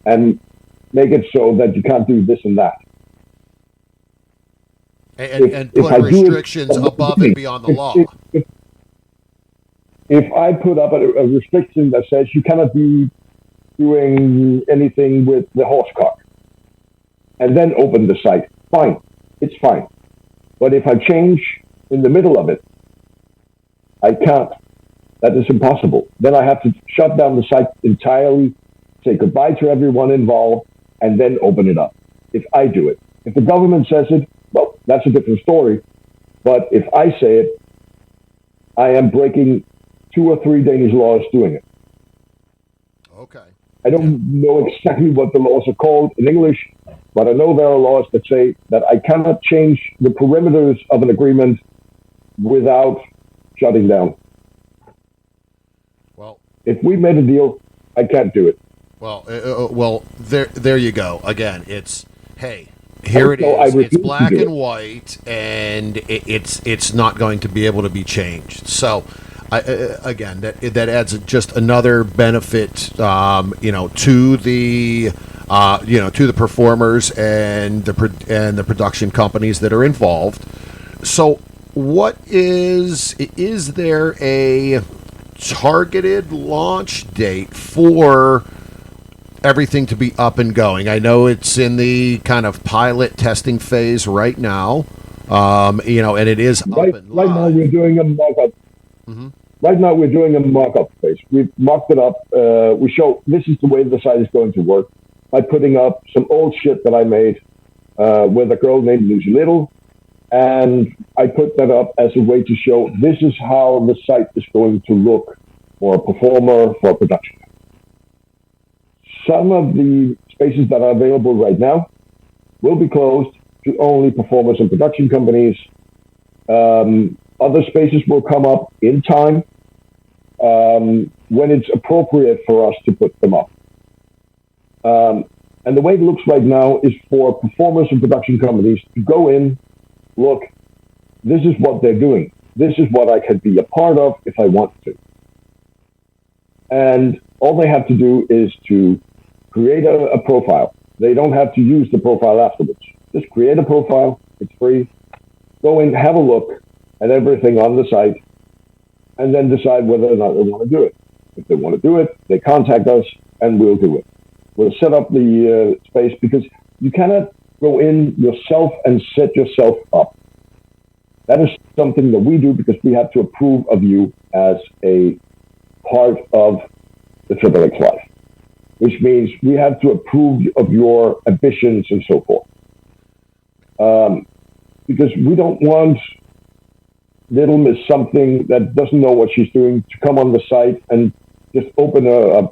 and make it so that you can't do this and that. And put restrictions above and beyond the law. If I put up a restriction that says you cannot be doing anything with the horse cock and then open the site, fine. It's fine. But if I change in the middle of it, I can't. That is impossible. Then I have to shut down the site entirely, say goodbye to everyone involved, and then open it up. If I do it. If the government says it, well, that's a different story. But if I say it, I am breaking 2 or 3 Danish laws doing it. Okay. I don't know exactly what the laws are called in English, but I know there are laws that say that I cannot change the perimeters of an agreement without shutting down. Well, if we made a deal, I can't do it. Well, there you go. Again, it's hey, here it is. It's black and white, and it's not going to be able to be changed. So, again, that adds just another benefit, to the to the performers and the production companies that are involved. So, what is there a targeted launch date for everything to be up and going? I know it's in the kind of pilot testing phase right now, and it is up and live. Right now we're doing a mock-up. Mm-hmm. Right now we're doing a mock-up phase. We've mocked it up. We show this is the way the site is going to work by putting up some old shit that I made with a girl named Lucy Little. And I put that up as a way to show this is how the site is going to look for a performer, for a production. Some of the spaces that are available right now will be closed to only performers and production companies. Other spaces will come up in time when it's appropriate for us to put them up. And the way it looks right now is for performers and production companies to go in, look, this is what they're doing. This is what I can be a part of if I want to. And all they have to do is to create a profile. They don't have to use the profile afterwards. Just create a profile. It's free. Go in, have a look at everything on the site, and then decide whether or not they want to do it. If they want to do it, they contact us, and we'll do it. We'll set up the space because you cannot go in yourself and set yourself up. That is something that we do because we have to approve of you as a part of the XXX Life, which means we have to approve of your ambitions and so forth. Because we don't want Little Miss Something that doesn't know what she's doing to come on the site and just open a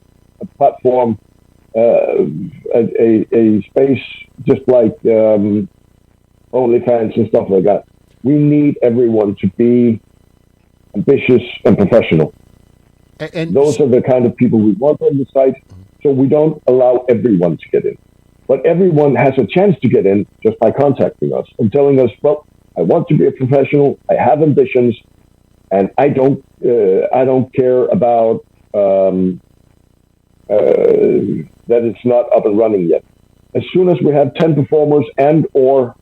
platform, a space just like OnlyFans and stuff like that. We need everyone to be ambitious and professional. And those are the kind of people we want on the site, so we don't allow everyone to get in. But everyone has a chance to get in just by contacting us and telling us, well, I want to be a professional, I have ambitions, and I don't care about that it's not up and running yet. As soon as we have 10 performers and or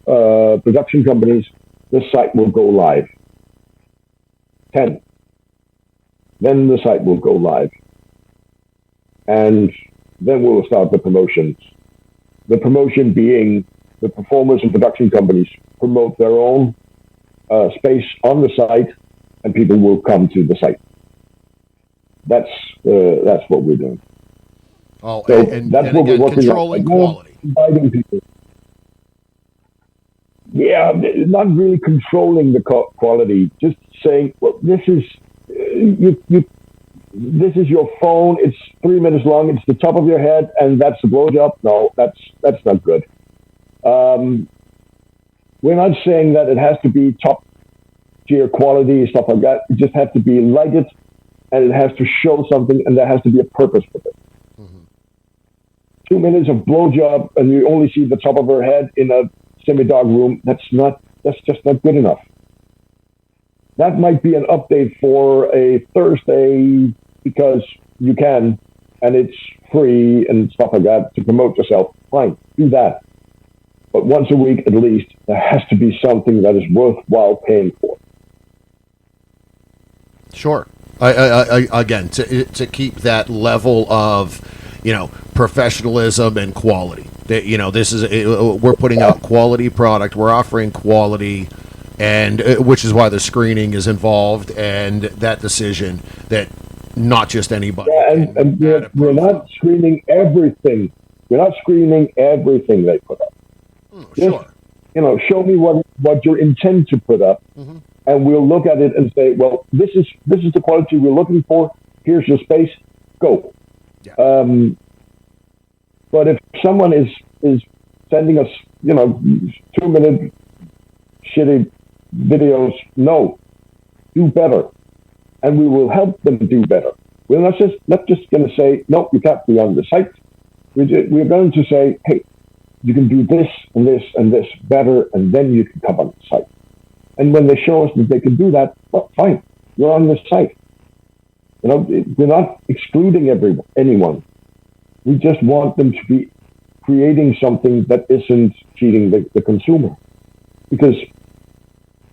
production companies, the site will go live. 10. Then the site will go live. And then we'll start the promotions. The promotion being the performers and production companies promote their own space on the site, and people will come to the site. That's what we're doing. Oh, So and that's what we're again, working on. controlling quality. Inviting people. Yeah, not really controlling the quality. Just saying, well, this is this is your phone. It's 3 minutes long. It's the top of your head, and that's the blowjob. No, that's not good. Um, we're not saying that it has to be top tier quality and stuff like that. It just has to be lighted, and it has to show something, and there has to be a purpose with it. 2 minutes of blowjob, and you only see the top of her head in a semi-dark room. That's just not good enough. That might be an update for a Thursday because you can, and it's free and stuff like that to promote yourself. Fine, do that. But once a week at least, there has to be something that is worthwhile paying for. Sure. I again, to keep that level of, professionalism and quality. That, this is we're putting out quality product. We're offering quality, and which is why the screening is involved, and that decision that not just anybody. Yeah, and we're not screening everything. We're not screening everything they put up. Sure. Just, show me what you intend to put up, and we'll look at it and say, well, this is the quality we're looking for. Here's your space. Go. Yeah. But if someone is sending us, 2-minute shitty videos, no, do better, and we will help them do better. We're not just going to say, no, you can't be on the site. We're going to say, hey, you can do this and this and this better, and then you can come on the site. And when they show us that they can do that, well, fine, you're on the site. We're not excluding anyone. We just want them to be creating something that isn't cheating the consumer. Because,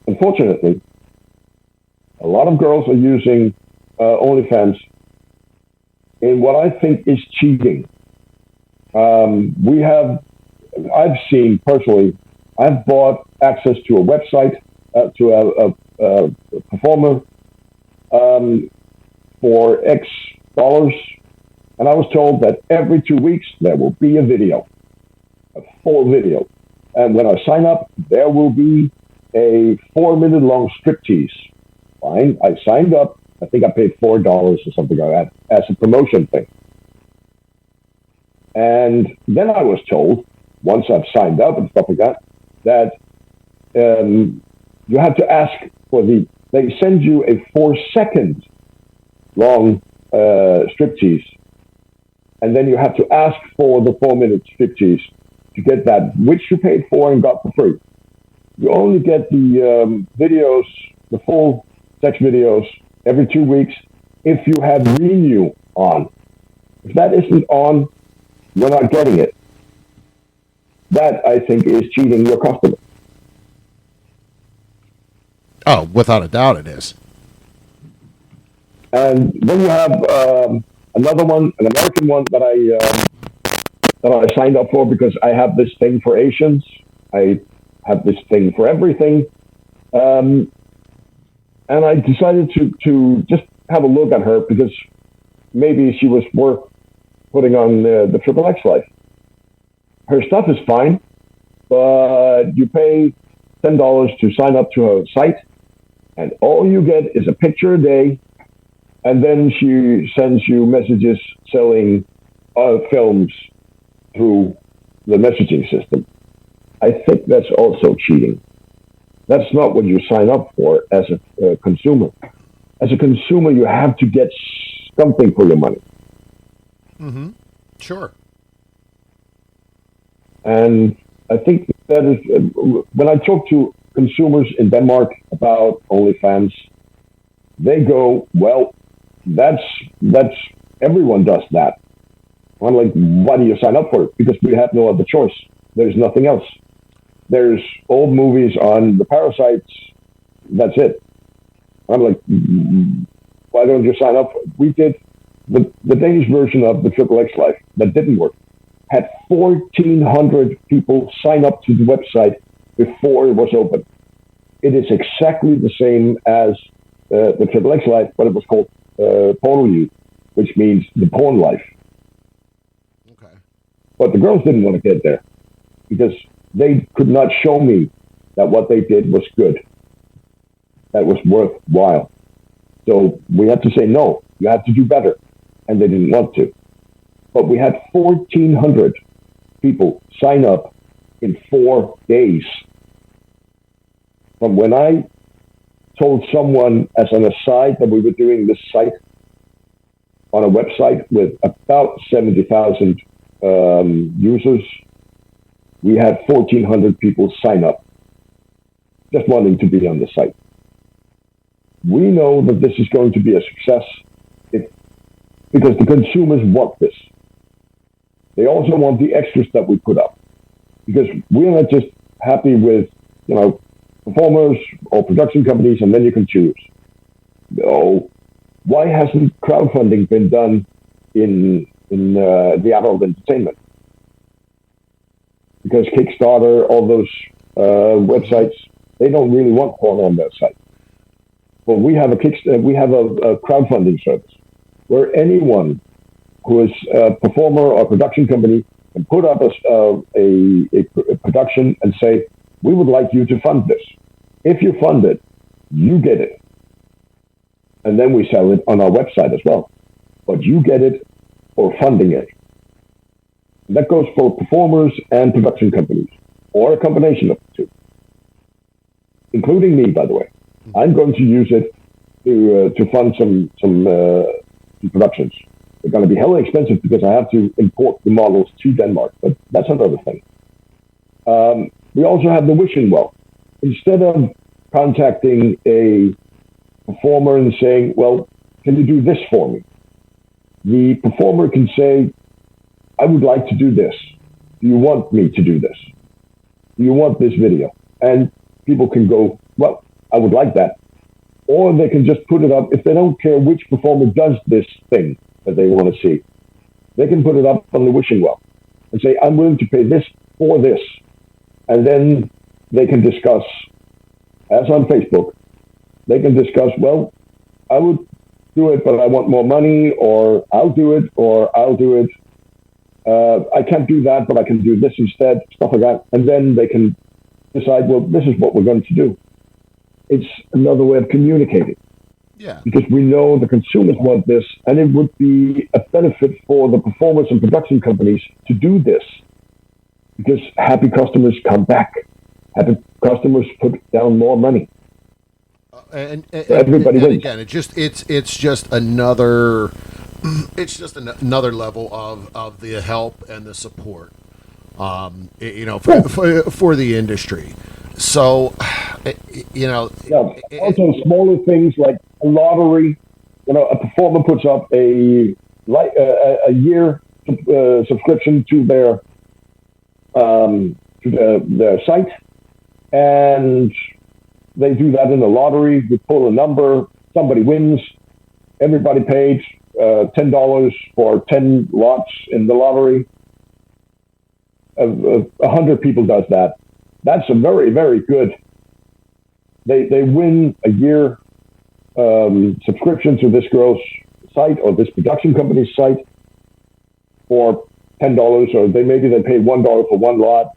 unfortunately, a lot of girls are using OnlyFans in what I think is cheating. I've seen personally, I've bought access to a website, to a performer for X dollars. And I was told that every 2 weeks there will be a full video. And when I sign up, there will be a 4-minute long striptease. Fine, I signed up. I think I paid $4 or something like that as a promotion thing. And then I was told, once I've signed up and stuff like that you have to ask they send you a 4-second long striptease. And then you have to ask for the 4-minute striptease to get that, which you paid for and got for free. You only get the videos, the full sex videos, every 2 weeks if you have Renew on. If that isn't on, you're not getting it. That, I think, is cheating your customer. Oh, without a doubt it is. And then you have another one, an American one that I signed up for because I have this thing for Asians. I have this thing for everything. And I decided to just have a look at her because maybe she was worth putting on the XXX Life. Her stuff is fine, but you pay $10 to sign up to her site, and all you get is a picture a day. And then she sends you messages selling films through the messaging system. I think that's also cheating. That's not what you sign up for as a consumer. As a consumer, you have to get something for your money. Mm-hmm. Sure. And I think that is, when I talk to consumers in Denmark about OnlyFans, they go, well, that's everyone does that. I'm like, why do you sign up for it? Because we have no other choice. There's nothing else. There's old movies on the parasites. That's it. I'm like, why don't you sign up? We did the Danish version of the XXX Life that didn't work. Had 1,400 people sign up to the website before it was open. It is exactly the same as the XXX Life, but it was called Porno, which means the porn life. But the girls didn't want to get there because they could not show me that what they did was good, that was worthwhile. So we had to say, no, you have to do better. And they didn't want to. But we had 1,400 people sign up in 4 days. From when I told someone as an aside that we were doing this site on a website with about 70,000 users, we had 1,400 people sign up just wanting to be on the site. We know that this is going to be a success because the consumers want this. They also want the extras that we put up because we're not just happy with, performers or production companies and then you can choose. No. Why hasn't crowdfunding been done in the adult entertainment? Because Kickstarter, all those websites, they don't really want porn on their site. But we have a crowdfunding service where anyone who is a performer or production company can put up a production and say, we would like you to fund this. If you fund it, you get it. And then we sell it on our website as well. But you get it for funding it. And that goes for performers and production companies, or a combination of the two. Including me, by the way. I'm going to use it to fund some productions. They're going to be hella expensive because I have to import the models to Denmark, but that's another thing. We also have the wishing well. Instead of contacting a performer and saying, well, can you do this for me? The performer can say, I would like to do this. Do you want me to do this? Do you want this video? And people can go, well, I would like that. Or they can just put it up. If they don't care which performer does this thing that they want to see, they can put it up on the wishing well and say, I'm willing to pay this for this. And then they can discuss, as on Facebook, they can discuss, well, I would do it, but I want more money, or I'll do it, or I'll do it. I can't do that, but I can do this instead, stuff like that. And then they can decide, well, this is what we're going to do. It's another way of communicating. Yeah. Because we know the consumers want this, and it would be a benefit for the performers and production companies to do this. Because happy customers come back. Happy customers put down more money. And everybody wins. Again, it's just another level of the help and the support, for the industry. So, also smaller things like a lottery. A performer puts up a year subscription to their site, and they do that in a lottery. We pull a number, somebody wins, everybody paid $10 for 10 lots in the lottery. 100 people does that. That's a very, very good. They win a year subscription to this girl's site or this production company's site for $10, or they pay $1 for one lot,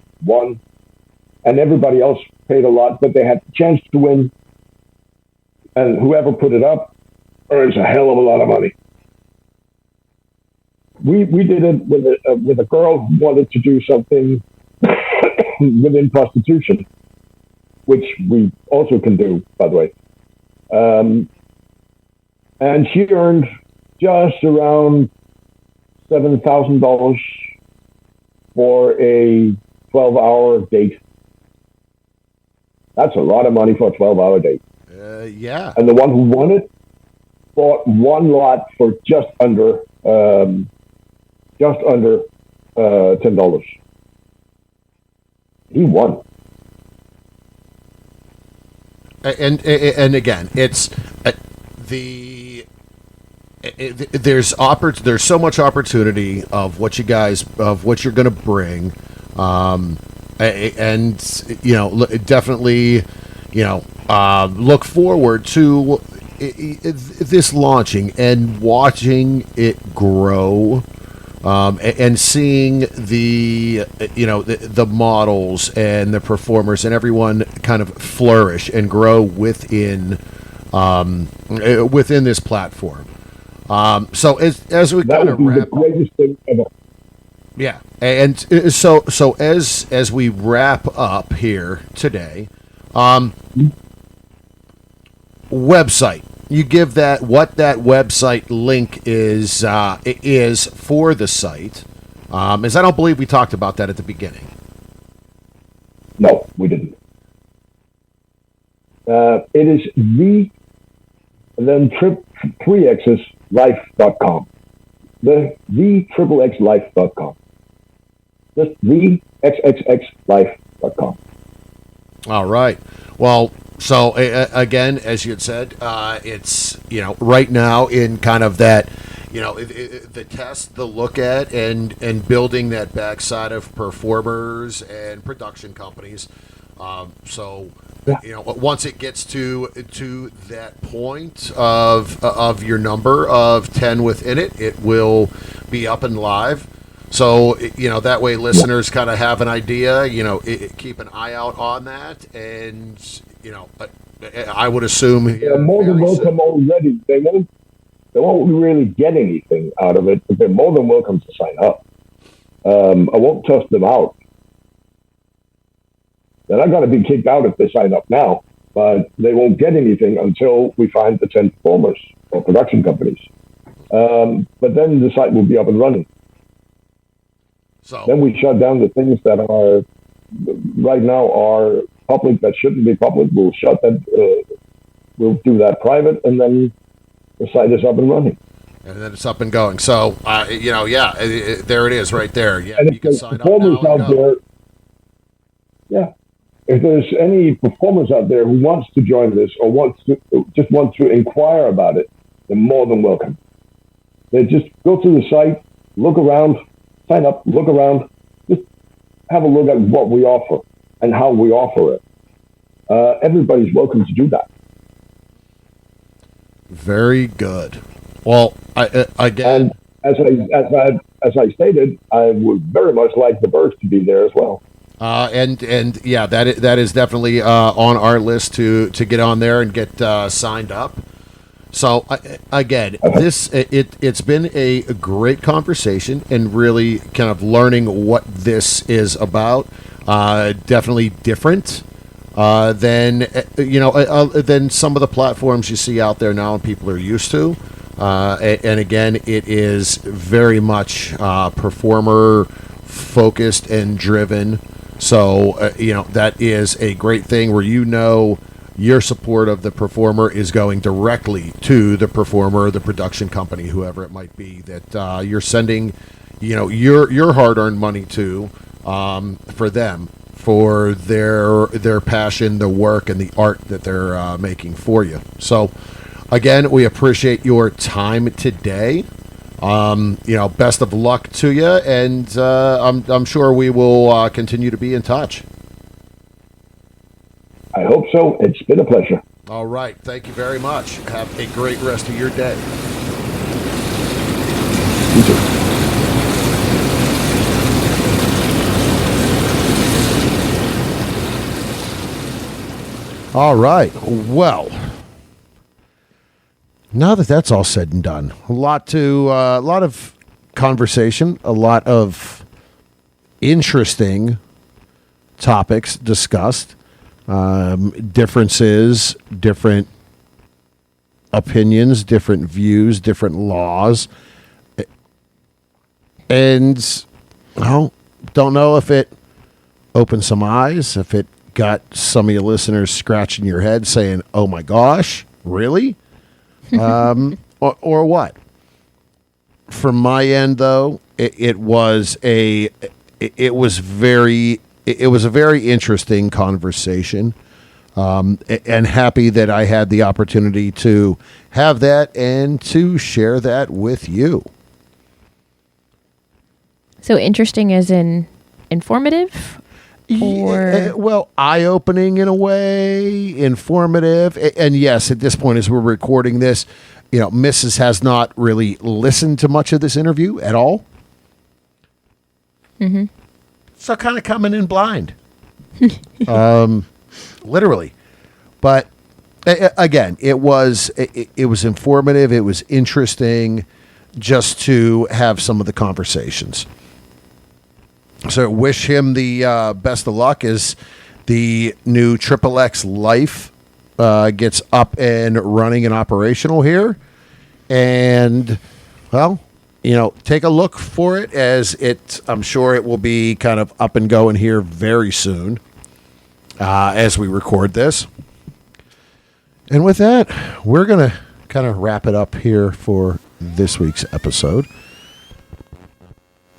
and everybody else paid a lot, but they had the chance to win. And whoever put it up earns a hell of a lot of money. We did it with a girl who wanted to do something within prostitution, which we also can do, by the way. And she earned just around $7,000 for a 12-hour date. That's a lot of money for a 12-hour date. Yeah. And the one who won it bought one lot for just under $10. He won. And again, it's there's so much opportunity of what you're going to bring, and definitely look forward to this launching and watching it grow and seeing the the models and the performers and everyone kind of flourish and grow within this platform. So as we That kind of would be the wrap, greatest thing ever. yeah, and so as we wrap up here today, website. You give what that website link is for the site, as I don't believe we talked about that at the beginning. No, we didn't. It is and then 3xxlife.com. The XXXlife.com. Just XXXlife.com. All right. Well, so again, as you had said, it's right now in kind of that the test, the look at, and building that backside of performers and production companies. So once it gets to that point of your number of 10 within it, it will be up and live. So, that way listeners kind of have an idea, keep an eye out on that. And, I would assume They're more than welcome already. They won't really get anything out of it, but they're more than welcome to sign up. I won't toss them out. They're not going to be kicked out if they sign up now, but they won't get anything until we find the 10 performers or production companies. But then the site will be up and running. So then we shut down the things that are right now are public that shouldn't be public. We'll shut that. We'll do that private, and then the site is up and running. And then it's up and going. So there it is, right there. Yeah, and you can sign up performers now. Out there, yeah. If there's any performers out there who wants to join this or want to inquire about it, they're more than welcome. They just go to the site, look around, sign up, look around, just have a look at what we offer and how we offer it. Everybody's welcome to do that. Very good. Well, again, and as I stated, I would very much like the Birds to be there as well. And yeah, that is definitely on our list to get on there and get signed up. So again, it's been a great conversation and really kind of learning what this is about. Definitely different than some of the platforms you see out there now and people are used to. And again, it is very much performer focused and driven. So that is a great thing where your support of the performer is going directly to the performer, the production company, whoever it might be that you're sending, your hard-earned money to, for them, for their passion, the work, and the art that they're making for you. So, again, we appreciate your time today. Best of luck to you, and I'm sure we will continue to be in touch. I hope so. It's been a pleasure. All right. Thank you very much. Have a great rest of your day. You too. All right. Well, now that that's all said and done, a lot of conversation, a lot of interesting topics discussed, differences, different opinions, different views, different laws, and don't know if it opened some eyes, if it got some of your listeners scratching your head saying, "Oh my gosh, really?" or what. From my end, though, it was a very interesting conversation, and happy that I had the opportunity to have that and to share that with you. So interesting as in informative? Or well, eye-opening in a way, informative, and yes, at this point as we're recording this, Mrs. has not really listened to much of this interview at all. So kind of coming in blind. Literally. But again, it was informative. It was interesting just to have some of the conversations. So wish him the best of luck as the new XXX Life gets up and running and operational here. And, well, take a look for it as I'm sure it will be kind of up and going here very soon as we record this. And with that, we're going to kind of wrap it up here for this week's episode.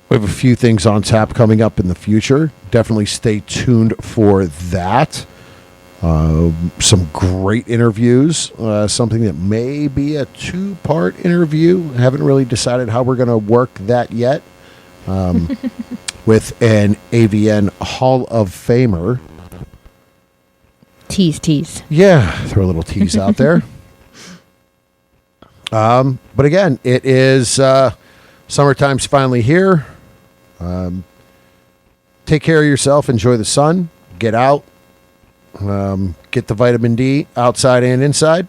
We have a few things on tap coming up in the future. Definitely stay tuned for that. Some great interviews. Something that may be a 2-part interview. Haven't really decided how we're going to work that yet. With an AVN Hall of Famer. Tease. Yeah, throw a little tease out there. But again, it is summertime's finally here. Take care of yourself. Enjoy the sun. Get out. Get the vitamin D outside and inside.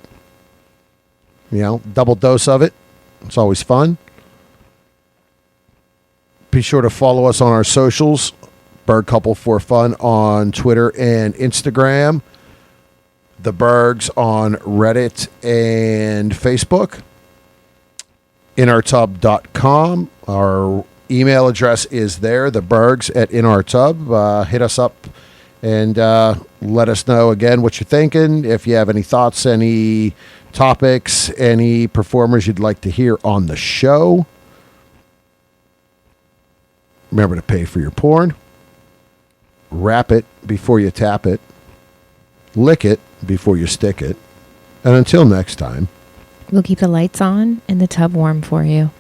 Double dose of it. It's always fun. Be sure to follow us on our socials. Berg Couple for Fun on Twitter and Instagram. The Bergs on Reddit and Facebook. InOurTub.com. Our email address is there, thebergs@InOurTub. Hit us up and let us know again what you're thinking. If you have any thoughts, any topics, any performers you'd like to hear on the show. Remember to pay for your porn. Wrap it before you tap it. Lick it before you stick it. And until next time, We'll keep the lights on and the tub warm for you.